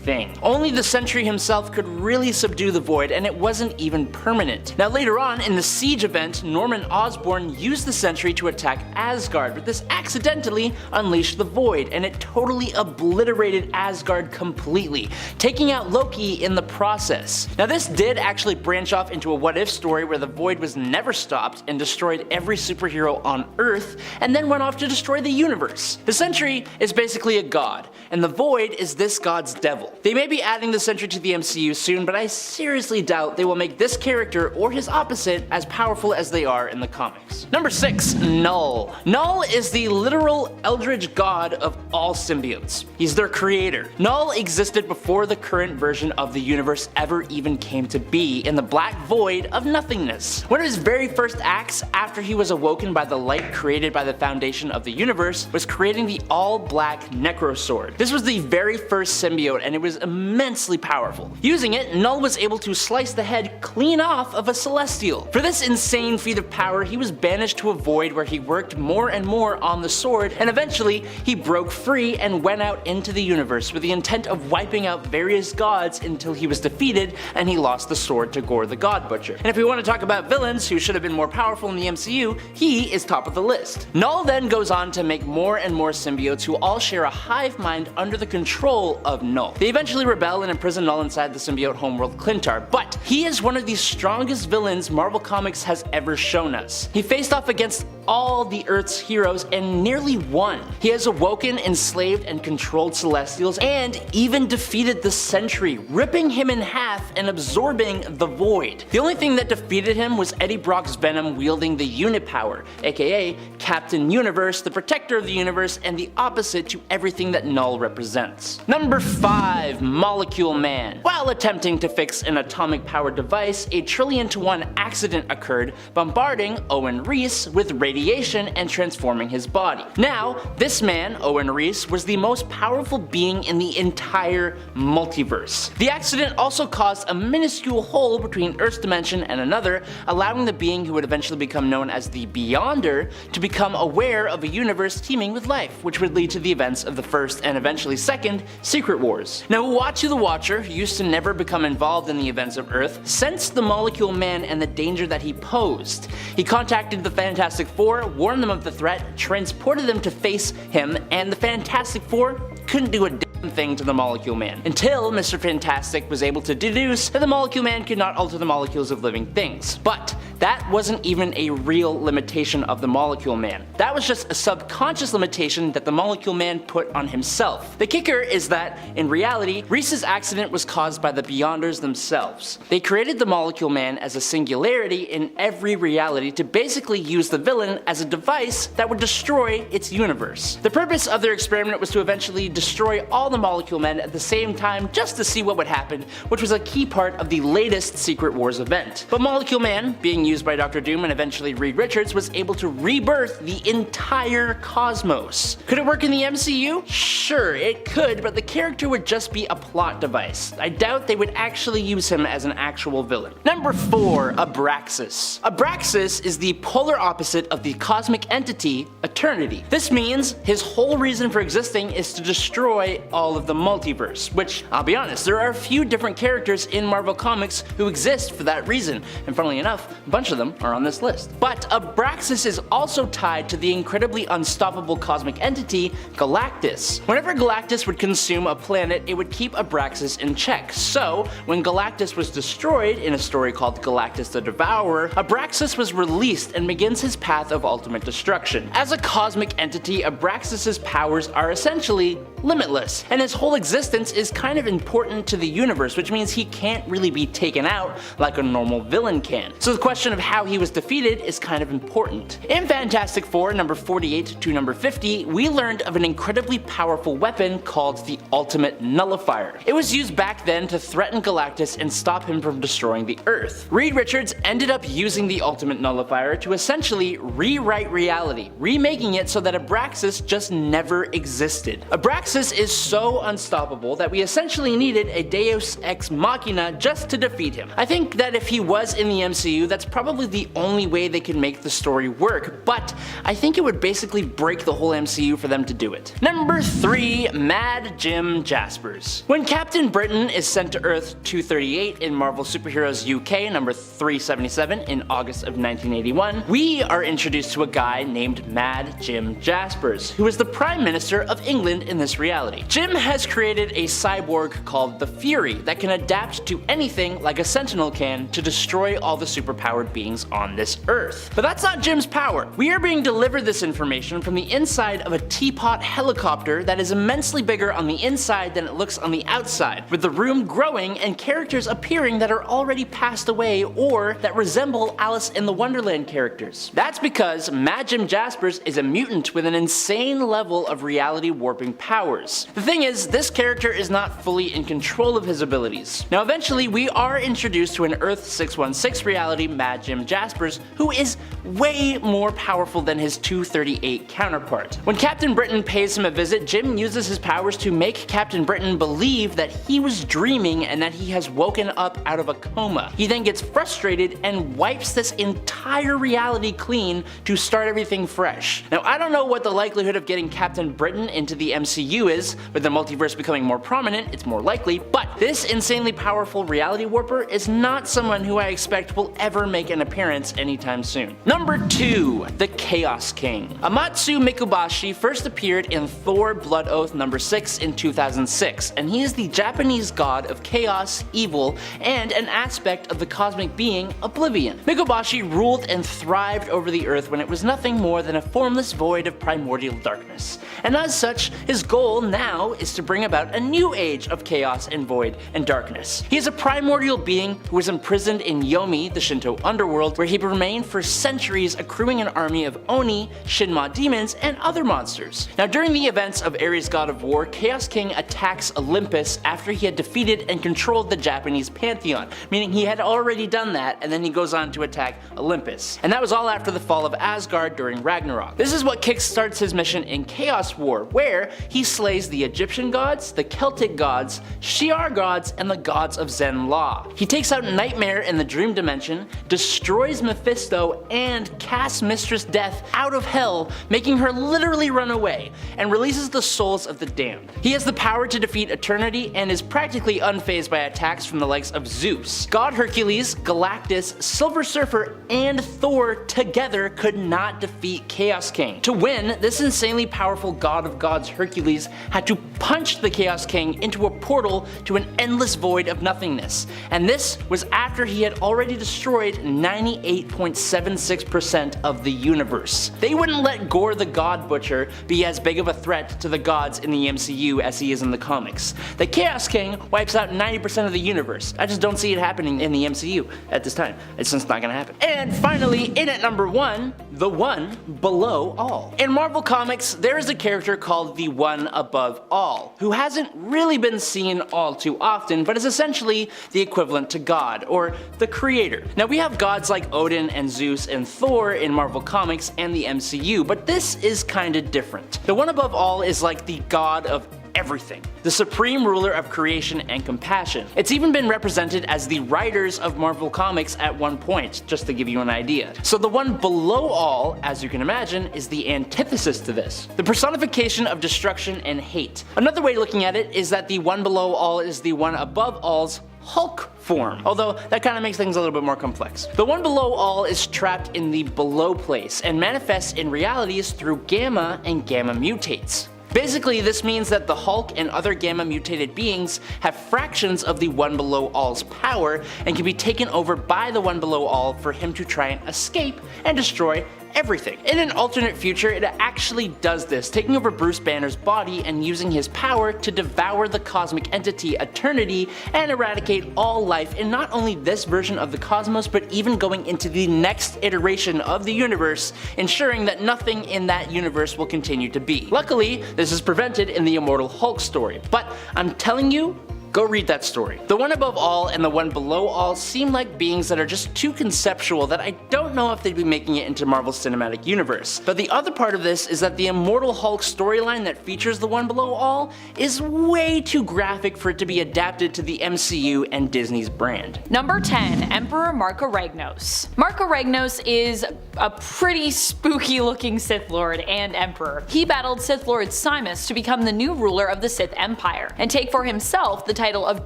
thing. Only the Sentry himself could really subdue the Void, and it wasn't even permanent. Now later on in the Siege event, Norman Osborn used the Sentry to attack Asgard, but this accidentally unleashed the Void, and it totally obliterated Asgard completely, taking out Loki in the process. Now this did actually branch off into a what-if story where the Void was never stopped and destroyed every superhero on Earth, and then went off to destroy the universe. The Sentry is basically a god, and the Void is this god's devil. They may be adding the Sentry to the MCU soon, but I seriously doubt they will make this character or his opposite as powerful as they are in the comics. Number 6. Null. Null is the literal eldritch god of all symbiotes. He's their creator. Null existed before the current version of the universe ever even came to be, in the black void of nothingness. One of his very first acts after he was awoken by the light created by the foundation of the universe was creating the all-black Necrosword. This was the very first symbiote, and it was immensely powerful. Using it, Null was able to slice the head clean off of a Celestial. For this insane feat of power, he was banished to a void where he worked more and more on the sword, and eventually he broke free and went out into the universe with the intent of wiping out various gods until he was defeated and he lost the sword to Gore the God Butcher. And if we want to talk about villains who should have been more powerful in the MCU, he is top of the list. Null then goes on to make more and more symbiotes who all share a hive mind under the control of Null. They eventually rebel and imprison Null inside the symbiote homeworld Clintar, but he is one of the strongest villains Marvel Comics has ever shown us. He faced off against all the Earth's heroes and nearly won. He has awoken, enslaved, and controlled Celestials, and even defeated the Sentry, ripping him in half and absorbing the Void. The only thing that defeated him was Eddie Brock's Venom wielding the Unit Power, aka Captain Universe, the protector of the universe, and the opposite to everything that Null represents. Number 5. Molecule Man. While attempting to fix an atomic-powered device, a 1,000,000,000-to-1 accident occurred, bombarding Owen Reese with radiation and transforming his body. Now, this man, Owen Reese, was the most powerful being in the entire multiverse. The accident also caused a minuscule hole between Earth's dimension and another, allowing the being who would eventually become known as the Beyonder to become aware of a universe teeming with life, which would lead to the events of the first and eventually second Secret Wars. Now, Uatu the Watcher, who used to never become involved in the events of Earth, sensed the Molecule Man and the danger that he posed. He contacted the Fantastic Four, warned them of the threat, transported them to face him, and the Fantastic Four couldn't do a damn thing to the Molecule Man, until Mr. Fantastic was able to deduce that the Molecule Man could not alter the molecules of living things. But that wasn't even a real limitation of the Molecule Man. That was just a subconscious limitation that the Molecule Man put on himself. The kicker is that, in reality, Reese's accident was caused by the Beyonders themselves. They created the Molecule Man as a singularity in every reality to basically use the villain as a device that would destroy its universe. The purpose of their experiment was to eventually destroy all all the Molecule Men at the same time just to see what would happen, which was a key part of the latest Secret Wars event. But Molecule Man, being used by Dr. Doom and eventually Reed Richards, was able to rebirth the entire cosmos. Could it work in the MCU? Sure, it could, but the character would just be a plot device. I doubt they would actually use him as an actual villain. Number 4, Abraxas. Abraxas is the polar opposite of the cosmic entity Eternity. This means his whole reason for existing is to destroy all of the multiverse, which, I'll be honest, there are a few different characters in Marvel Comics who exist for that reason, and funnily enough, a bunch of them are on this list. But Abraxas is also tied to the incredibly unstoppable cosmic entity Galactus. Whenever Galactus would consume a planet, it would keep Abraxas in check. So, when Galactus was destroyed in a story called Galactus the Devourer, Abraxas was released and begins his path of ultimate destruction. As a cosmic entity, Abraxas' powers are essentially limitless, and his whole existence is kind of important to the universe, which means he can't really be taken out like a normal villain can. So the question of how he was defeated is kind of important. In Fantastic Four number 48 to number 50, we learned of an incredibly powerful weapon called the Ultimate Nullifier. It was used back then to threaten Galactus and stop him from destroying the Earth. Reed Richards ended up using the Ultimate Nullifier to essentially rewrite reality, remaking it so that Abraxas just never existed. Abraxas is so unstoppable that we essentially needed a Deus Ex Machina just to defeat him. I think that if he was in the MCU, that's probably the only way they could make the story work, but I think it would basically break the whole MCU for them to do it. Number 3, Mad Jim Jaspers. When Captain Britain is sent to Earth 238 in Marvel Superheroes UK number 377 in August of 1981, we are introduced to a guy named Mad Jim Jaspers, who is the Prime Minister of England in this reality. Jim has created a cyborg called the Fury that can adapt to anything like a Sentinel can to destroy all the superpowered beings on this Earth. But that's not Jim's power. We are being delivered this information from the inside of a teapot helicopter that is immensely bigger on the inside than it looks on the outside, with the room growing and characters appearing that are already passed away or that resemble Alice in the Wonderland characters. That's because Mad Jim Jaspers is a mutant with an insane level of reality warping powers. The thing is, this character is not fully in control of his abilities. Now eventually we are introduced to an Earth 616 reality Mad Jim Jaspers who is way more powerful than his 238 counterpart. When Captain Britain pays him a visit, Jim uses his powers to make Captain Britain believe that he was dreaming and that he has woken up out of a coma. He then gets frustrated and wipes this entire reality clean to start everything fresh. Now I don't know what the likelihood of getting Captain Britain into the MCU is. With the multiverse becoming more prominent, it's more likely, but this insanely powerful reality warper is not someone who I expect will ever make an appearance anytime soon. Number 2, the Chaos King. Amatsu Mikubashi first appeared in Thor Blood Oath number 6 in 2006, and he is the Japanese god of chaos, evil, and an aspect of the cosmic being Oblivion. Mikubashi ruled and thrived over the Earth when it was nothing more than a formless void of primordial darkness, and as such, his goal now is to bring about a new age of chaos and void and darkness. He is a primordial being who was imprisoned in Yomi, the Shinto underworld, where he remained for centuries accruing an army of Oni, Shinma demons, and other monsters. Now during the events of Ares God of War, Chaos King attacks Olympus after he had defeated and controlled the Japanese pantheon, meaning he had already done that and then he goes on to attack Olympus. And that was all after the fall of Asgard during Ragnarok. This is what kickstarts his mission in Chaos War, where he slays the Egyptian gods, the Celtic gods, Shi'ar gods, and the gods of Zen-La. He takes out Nightmare in the Dream Dimension, destroys Mephisto, and casts Mistress Death out of hell, making her literally run away, and releases the souls of the damned. He has the power to defeat Eternity and is practically unfazed by attacks from the likes of Zeus. God Hercules, Galactus, Silver Surfer, and Thor together could not defeat Chaos King. To win, this insanely powerful god of gods Hercules had to punch the Chaos King into a portal to an endless void of nothingness, and this was after he had already destroyed 98.76 96% of the universe. They wouldn't let Gore the God Butcher be as big of a threat to the gods in the MCU as he is in the comics. The Chaos King wipes out 90% of the universe. I just don't see it happening in the MCU at this time. It's just not gonna happen. And finally, in at number 1, the one below all. In Marvel Comics, there is a character called the One Above All, who hasn't really been seen all too often, but is essentially the equivalent to God, or the creator. Now we have gods like Odin and Zeus and Thor in Marvel Comics and the MCU, but this is kinda different. The One Above All is like the god of everything, the supreme ruler of creation and compassion. It's even been represented as the writers of Marvel Comics at one point, just to give you an idea. So the one below all, as you can imagine, is the antithesis to this, the personification of destruction and hate. Another way of looking at it is that the one below all is the one above all's Hulk form, although that kind of makes things a little bit more complex. The one below all is trapped in the below place and manifests in realities through gamma and gamma mutates. Basically, this means that the Hulk and other gamma mutated beings have fractions of the one below all's power and can be taken over by the one below all for him to try and escape and destroy everything. In an alternate future, it actually does this, taking over Bruce Banner's body and using his power to devour the cosmic entity Eternity and eradicate all life in not only this version of the cosmos, but even going into the next iteration of the universe, ensuring that nothing in that universe will continue to be. Luckily, this is prevented in the Immortal Hulk story, but I'm telling you, go read that story. The one above all and the one below all seem like beings that are just too conceptual that I don't know if they'd be making it into Marvel's cinematic universe. But the other part of this is that the Immortal Hulk storyline that features the one below all is way too graphic for it to be adapted to the MCU and Disney's brand. Number 10, Emperor Marco Ragnos. Marco Ragnos is a pretty spooky looking Sith Lord and Emperor. He battled Sith Lord Simus to become the new ruler of the Sith Empire, and take for himself the title of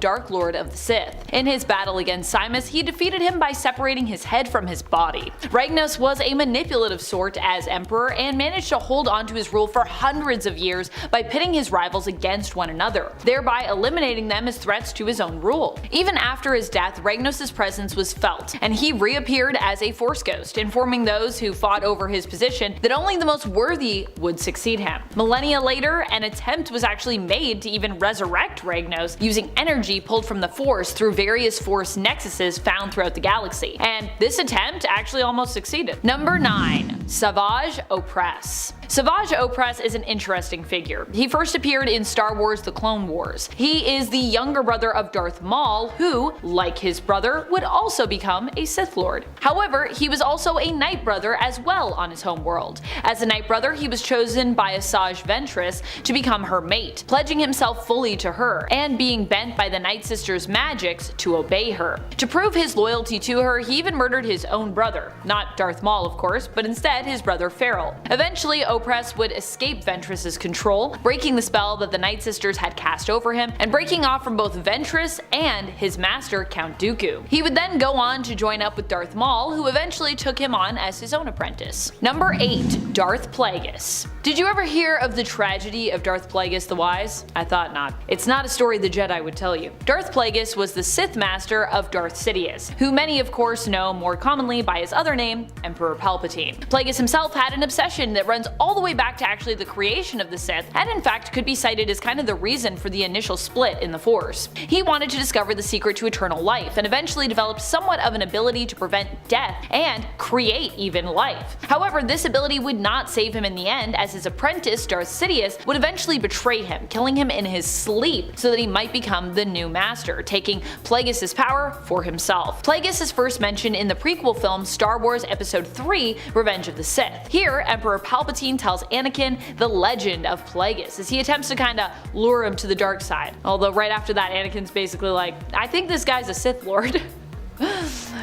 Dark Lord of the Sith. In his battle against Simus, he defeated him by separating his head from his body. Ragnos was a manipulative sort as Emperor and managed to hold onto his rule for hundreds of years by pitting his rivals against one another, thereby eliminating them as threats to his own rule. Even after his death, Ragnos' presence was felt, and he reappeared as a Force ghost, informing those who fought over his position that only the most worthy would succeed him. Millennia later, an attempt was actually made to even resurrect Ragnos using energy pulled from the Force through various Force nexuses found throughout the galaxy, and this attempt actually almost succeeded. Number 9. Savage Opress. Savage Opress is an interesting figure. He first appeared in Star Wars The Clone Wars. He is the younger brother of Darth Maul, who, like his brother, would also become a Sith Lord. However, he was also a Night Brother as well on his home world. As a Night Brother, he was chosen by Asajj Ventress to become her mate, pledging himself fully to her, and being bent by the Night Sisters' magics to obey her. To prove his loyalty to her, he even murdered his own brother. Not Darth Maul, of course, but instead his brother Farrell. Eventually, Opress would escape Ventress' control, breaking the spell that the Night Sisters had cast over him, and breaking off from both Ventress and his master Count Dooku. He would then go on to join up with Darth Maul, who eventually took him on as his own apprentice. Number 8. Darth Plagueis. Did you ever hear of the tragedy of Darth Plagueis the Wise? I thought not. It's not a story the Jedi would tell you. Darth Plagueis was the Sith Master of Darth Sidious, who many of course know more commonly by his other name, Emperor Palpatine. Plagueis himself had an obsession that runs all the way back to actually the creation of the Sith, and in fact could be cited as kind of the reason for the initial split in the Force. He wanted to discover the secret to eternal life, and eventually developed somewhat of an ability to prevent death and create even life. However, this ability would not save him in the end, as his apprentice Darth Sidious would eventually betray him, killing him in his sleep so that he might become the new master, taking Plagueis' power for himself. Plagueis is first mentioned in the prequel film Star Wars Episode 3 Revenge of the Sith. Here, Emperor Palpatine tells Anakin the legend of Plagueis as he attempts to kinda lure him to the dark side. Although right after that, Anakin's basically like, I think this guy's a Sith Lord.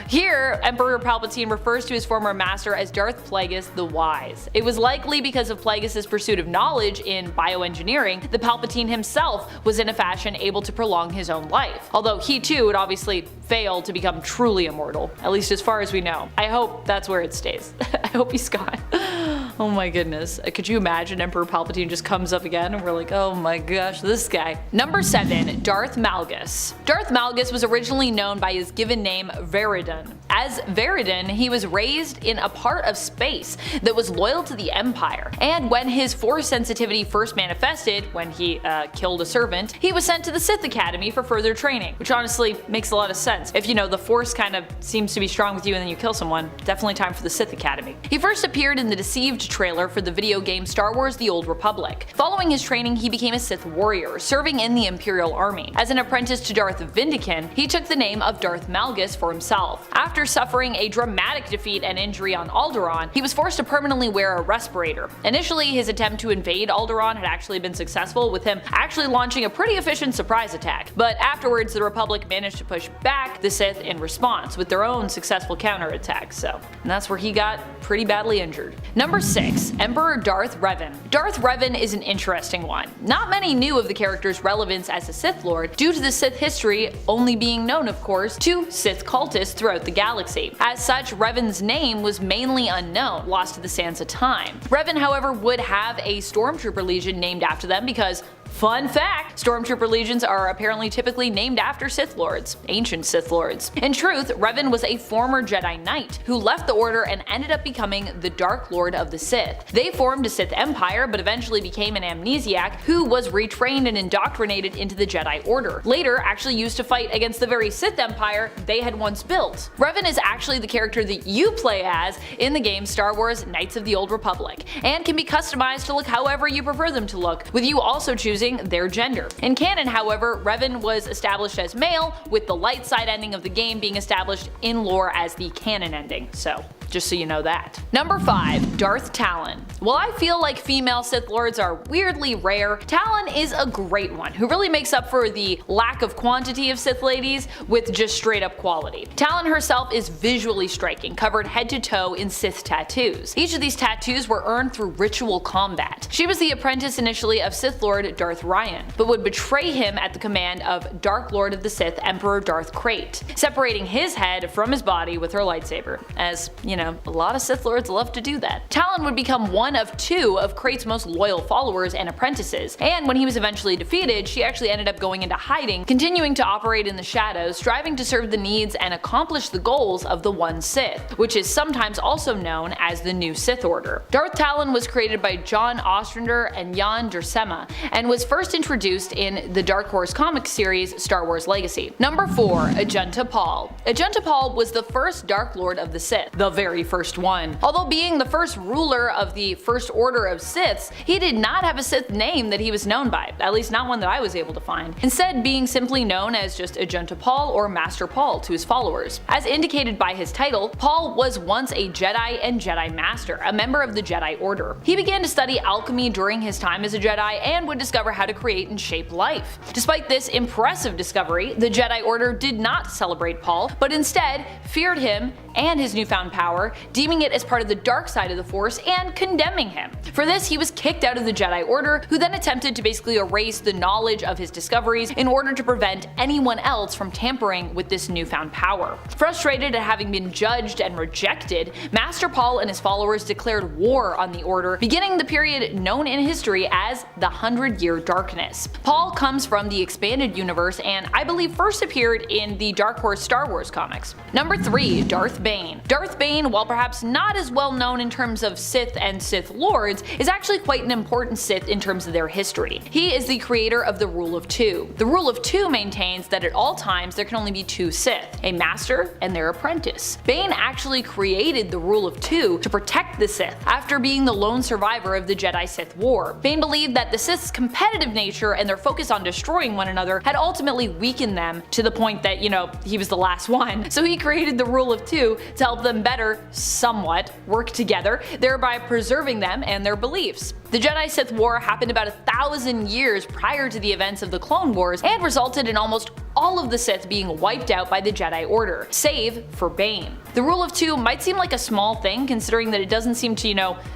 Here, Emperor Palpatine refers to his former master as Darth Plagueis the Wise. It was likely because of Plagueis' pursuit of knowledge in bioengineering that Palpatine himself was in a fashion able to prolong his own life, although he too would obviously fail to become truly immortal, at least as far as we know. I hope that's where it stays. I hope he's gone. Oh my goodness. Could you imagine Emperor Palpatine just comes up again and we're like, oh my gosh, this guy. Number 7. Darth Malgus. Darth Malgus was originally known by his given name Veridon. As Veridon, he was raised in a part of space that was loyal to the Empire, and when his Force sensitivity first manifested, when he killed a servant, he was sent to the Sith Academy for further training, which honestly makes a lot of sense. If you know the Force kind of seems to be strong with you and then you kill someone, definitely time for the Sith Academy. He first appeared in the Deceived trailer for the video game Star Wars: The Old Republic. Following his training, he became a Sith warrior, serving in the Imperial Army. As an apprentice to Darth Vindican, he took the name of Darth Malgus for himself. After suffering a dramatic defeat and injury on Alderaan, he was forced to permanently wear a respirator. Initially, his attempt to invade Alderaan had actually been successful, with him actually launching a pretty efficient surprise attack. But afterwards, the Republic managed to push back the Sith in response with their own successful counterattack, and that's where he got pretty badly injured. Number 6. Emperor Darth Revan. Darth Revan is an interesting one. Not many knew of the character's relevance as a Sith Lord, due to the Sith history only being known, of course, to Sith cultists throughout the galaxy. As such, Revan's name was mainly unknown, lost to the sands of time. Revan, however, would have a Stormtrooper Legion named after them because, fun fact, Stormtrooper Legions are apparently typically named after Sith Lords, ancient Sith Lords. In truth, Revan was a former Jedi Knight who left the Order and ended up becoming the Dark Lord of the Sith. They formed a Sith Empire, but eventually became an amnesiac who was retrained and indoctrinated into the Jedi Order, later actually used to fight against the very Sith Empire they had once built. Revan is actually the character that you play as in the game Star Wars: Knights of the Old Republic, and can be customized to look however you prefer them to look, with you also choosing their gender. In canon, however, Revan was established as male, with the light side ending of the game being established in lore as the canon ending, so just so you know that. Number 5. Darth Talon. While I feel like female Sith Lords are weirdly rare, Talon is a great one who really makes up for the lack of quantity of Sith ladies with just straight up quality. Talon herself is visually striking, covered head to toe in Sith tattoos. Each of these tattoos were earned through ritual combat. She was the apprentice initially of Sith Lord Darth Ryan, but would betray him at the command of Dark Lord of the Sith Emperor Darth Krayt, separating his head from his body with her lightsaber, as, you know, a lot of Sith Lords love to do that. Talon would become one of 2 of Krayt's most loyal followers and apprentices, and when he was eventually defeated, she actually ended up going into hiding, continuing to operate in the shadows, striving to serve the needs and accomplish the goals of the One Sith, which is sometimes also known as the New Sith Order. Darth Talon was created by John Ostrander and Jan Duursema, and was first introduced in the Dark Horse comic series Star Wars Legacy. Number 4. Ajunta Pall. Ajunta Pall was the first Dark Lord of the Sith, the very first one. Although being the first ruler of the First Order of Siths, he did not have a Sith name that he was known by, at least not one that I was able to find, instead being simply known as just Ajunta Pall or Master Pall to his followers. As indicated by his title, Pall was once a Jedi and Jedi Master, a member of the Jedi Order. He began to study alchemy during his time as a Jedi and would discover how to create and shape life. Despite this impressive discovery, the Jedi Order did not celebrate Pall, but instead feared him and his newfound power, deeming it as part of the dark side of the Force and condemning him. For this, he was kicked out of the Jedi Order, who then attempted to basically erase the knowledge of his discoveries in order to prevent anyone else from tampering with this newfound power. Frustrated at having been judged and rejected, Master Pall and his followers declared war on the Order, beginning the period known in history as the 100-Year Darkness. Pall comes from the expanded universe and I believe first appeared in the Dark Horse Star Wars comics. Number 3. Darth Bane. Darth Bane, while perhaps not as well known in terms of Sith and Sith Lords, is actually quite an important Sith in terms of their history. He is the creator of the Rule of Two. The Rule of Two maintains that at all times there can only be 2 Sith, a master and their apprentice. Bane actually created the Rule of Two to protect the Sith after being the lone survivor of the Jedi-Sith War. Bane believed that the Sith's competitive nature and their focus on destroying one another had ultimately weakened them to the point that, you know, he was the last one. So he created the Rule of Two to help them better, somewhat, work together, thereby preserving them and their beliefs. The Jedi-Sith War happened about 1,000 years prior to the events of the Clone Wars and resulted in almost all of the Sith being wiped out by the Jedi Order, save for Bane. The rule of 2 might seem like a small thing considering that it doesn't seem to,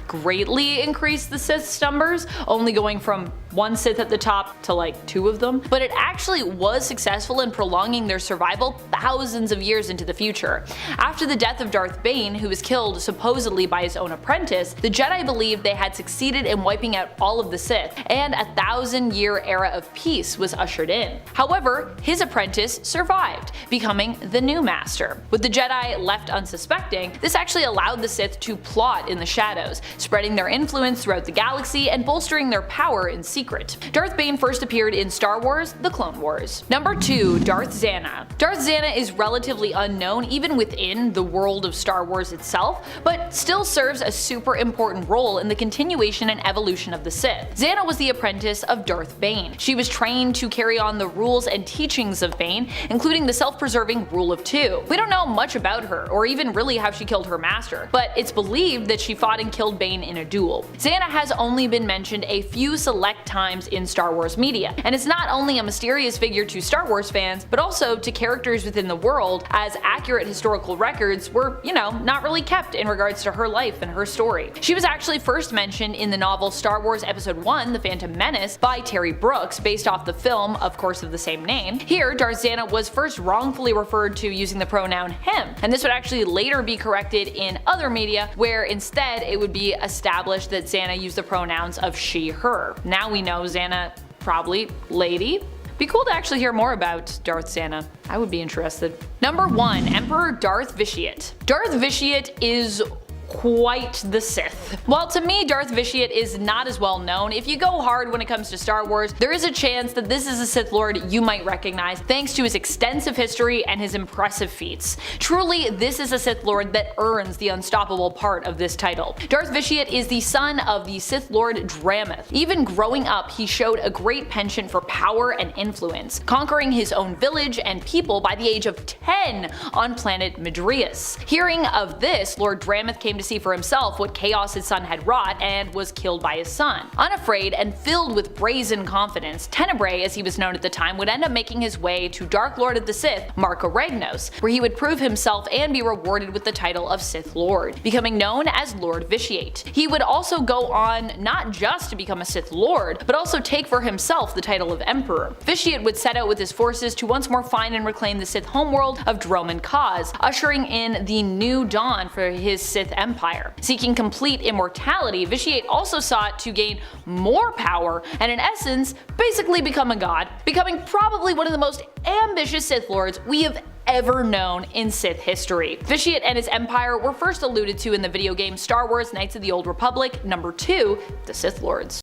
greatly increase the Sith's numbers, only going from 1 Sith at the top to like 2 of them, but it actually was successful in prolonging their survival thousands of years into the future. After the death of Darth Bane, who was killed supposedly by his own apprentice, the Jedi believed they had succeeded in wiping out all of the Sith, and a 1,000-year era of peace was ushered in. However, his apprentice survived, becoming the new master. With the Jedi left unsuspecting, this actually allowed the Sith to plot in the shadows, spreading their influence throughout the galaxy and bolstering their power in secret. Darth Bane first appeared in Star Wars: The Clone Wars. Number 2. Darth Zannah. Darth Zannah is relatively unknown even within the world of Star Wars itself, but still serves a super important role in the continuation and evolution of the Sith. Zannah was the apprentice of Darth Bane. She was trained to carry on the rules and teachings of Bane, including the self-preserving Rule of 2. We don't know much about her, or even really how she killed her master, but it's believed that she fought and killed Bane in a duel. Zannah has only been mentioned a few select times in Star Wars media, and is not only a mysterious figure to Star Wars fans, but also to characters within the world, as accurate historical records were, not really kept in regards to her life and her story. She was actually first mentioned in the novel Star Wars Episode 1: The Phantom Menace by Terry Brooks, based off the film, of course, of the same name. Here, Darth Zannah was first wrongfully referred to using the pronoun him, and this would actually later be corrected in other media, where instead it would be established that Zannah used the pronouns of she, her. Now we know Zannah probably lady. Be cool to actually hear more about Darth Zannah. I would be interested. Number 1. Emperor Darth Vitiate. Darth Vitiate is quite the Sith. While to me Darth Vitiate is not as well known, if you go hard when it comes to Star Wars, there is a chance that this is a Sith Lord you might recognize thanks to his extensive history and his impressive feats. Truly, this is a Sith Lord that earns the unstoppable part of this title. Darth Vitiate is the son of the Sith Lord Drameth. Even growing up, he showed a great penchant for power and influence, conquering his own village and people by the age of 10 on planet Madrius. Hearing of this, Lord Drameth came to see for himself what chaos his son had wrought and was killed by his son. Unafraid and filled with brazen confidence, Tenebrae, as he was known at the time, would end up making his way to Dark Lord of the Sith, Marka Ragnos, where he would prove himself and be rewarded with the title of Sith Lord, becoming known as Lord Vitiate. He would also go on not just to become a Sith Lord, but also take for himself the title of Emperor. Vitiate would set out with his forces to once more find and reclaim the Sith homeworld of Dromund Kaas, ushering in the new dawn for his Sith Empire. Seeking complete immortality, Vitiate also sought to gain more power and in essence, basically become a god, becoming probably one of the most ambitious Sith Lords we have ever known in Sith history. Vitiate and his empire were first alluded to in the video game Star Wars Knights of the Old Republic. Number 2, the Sith Lords.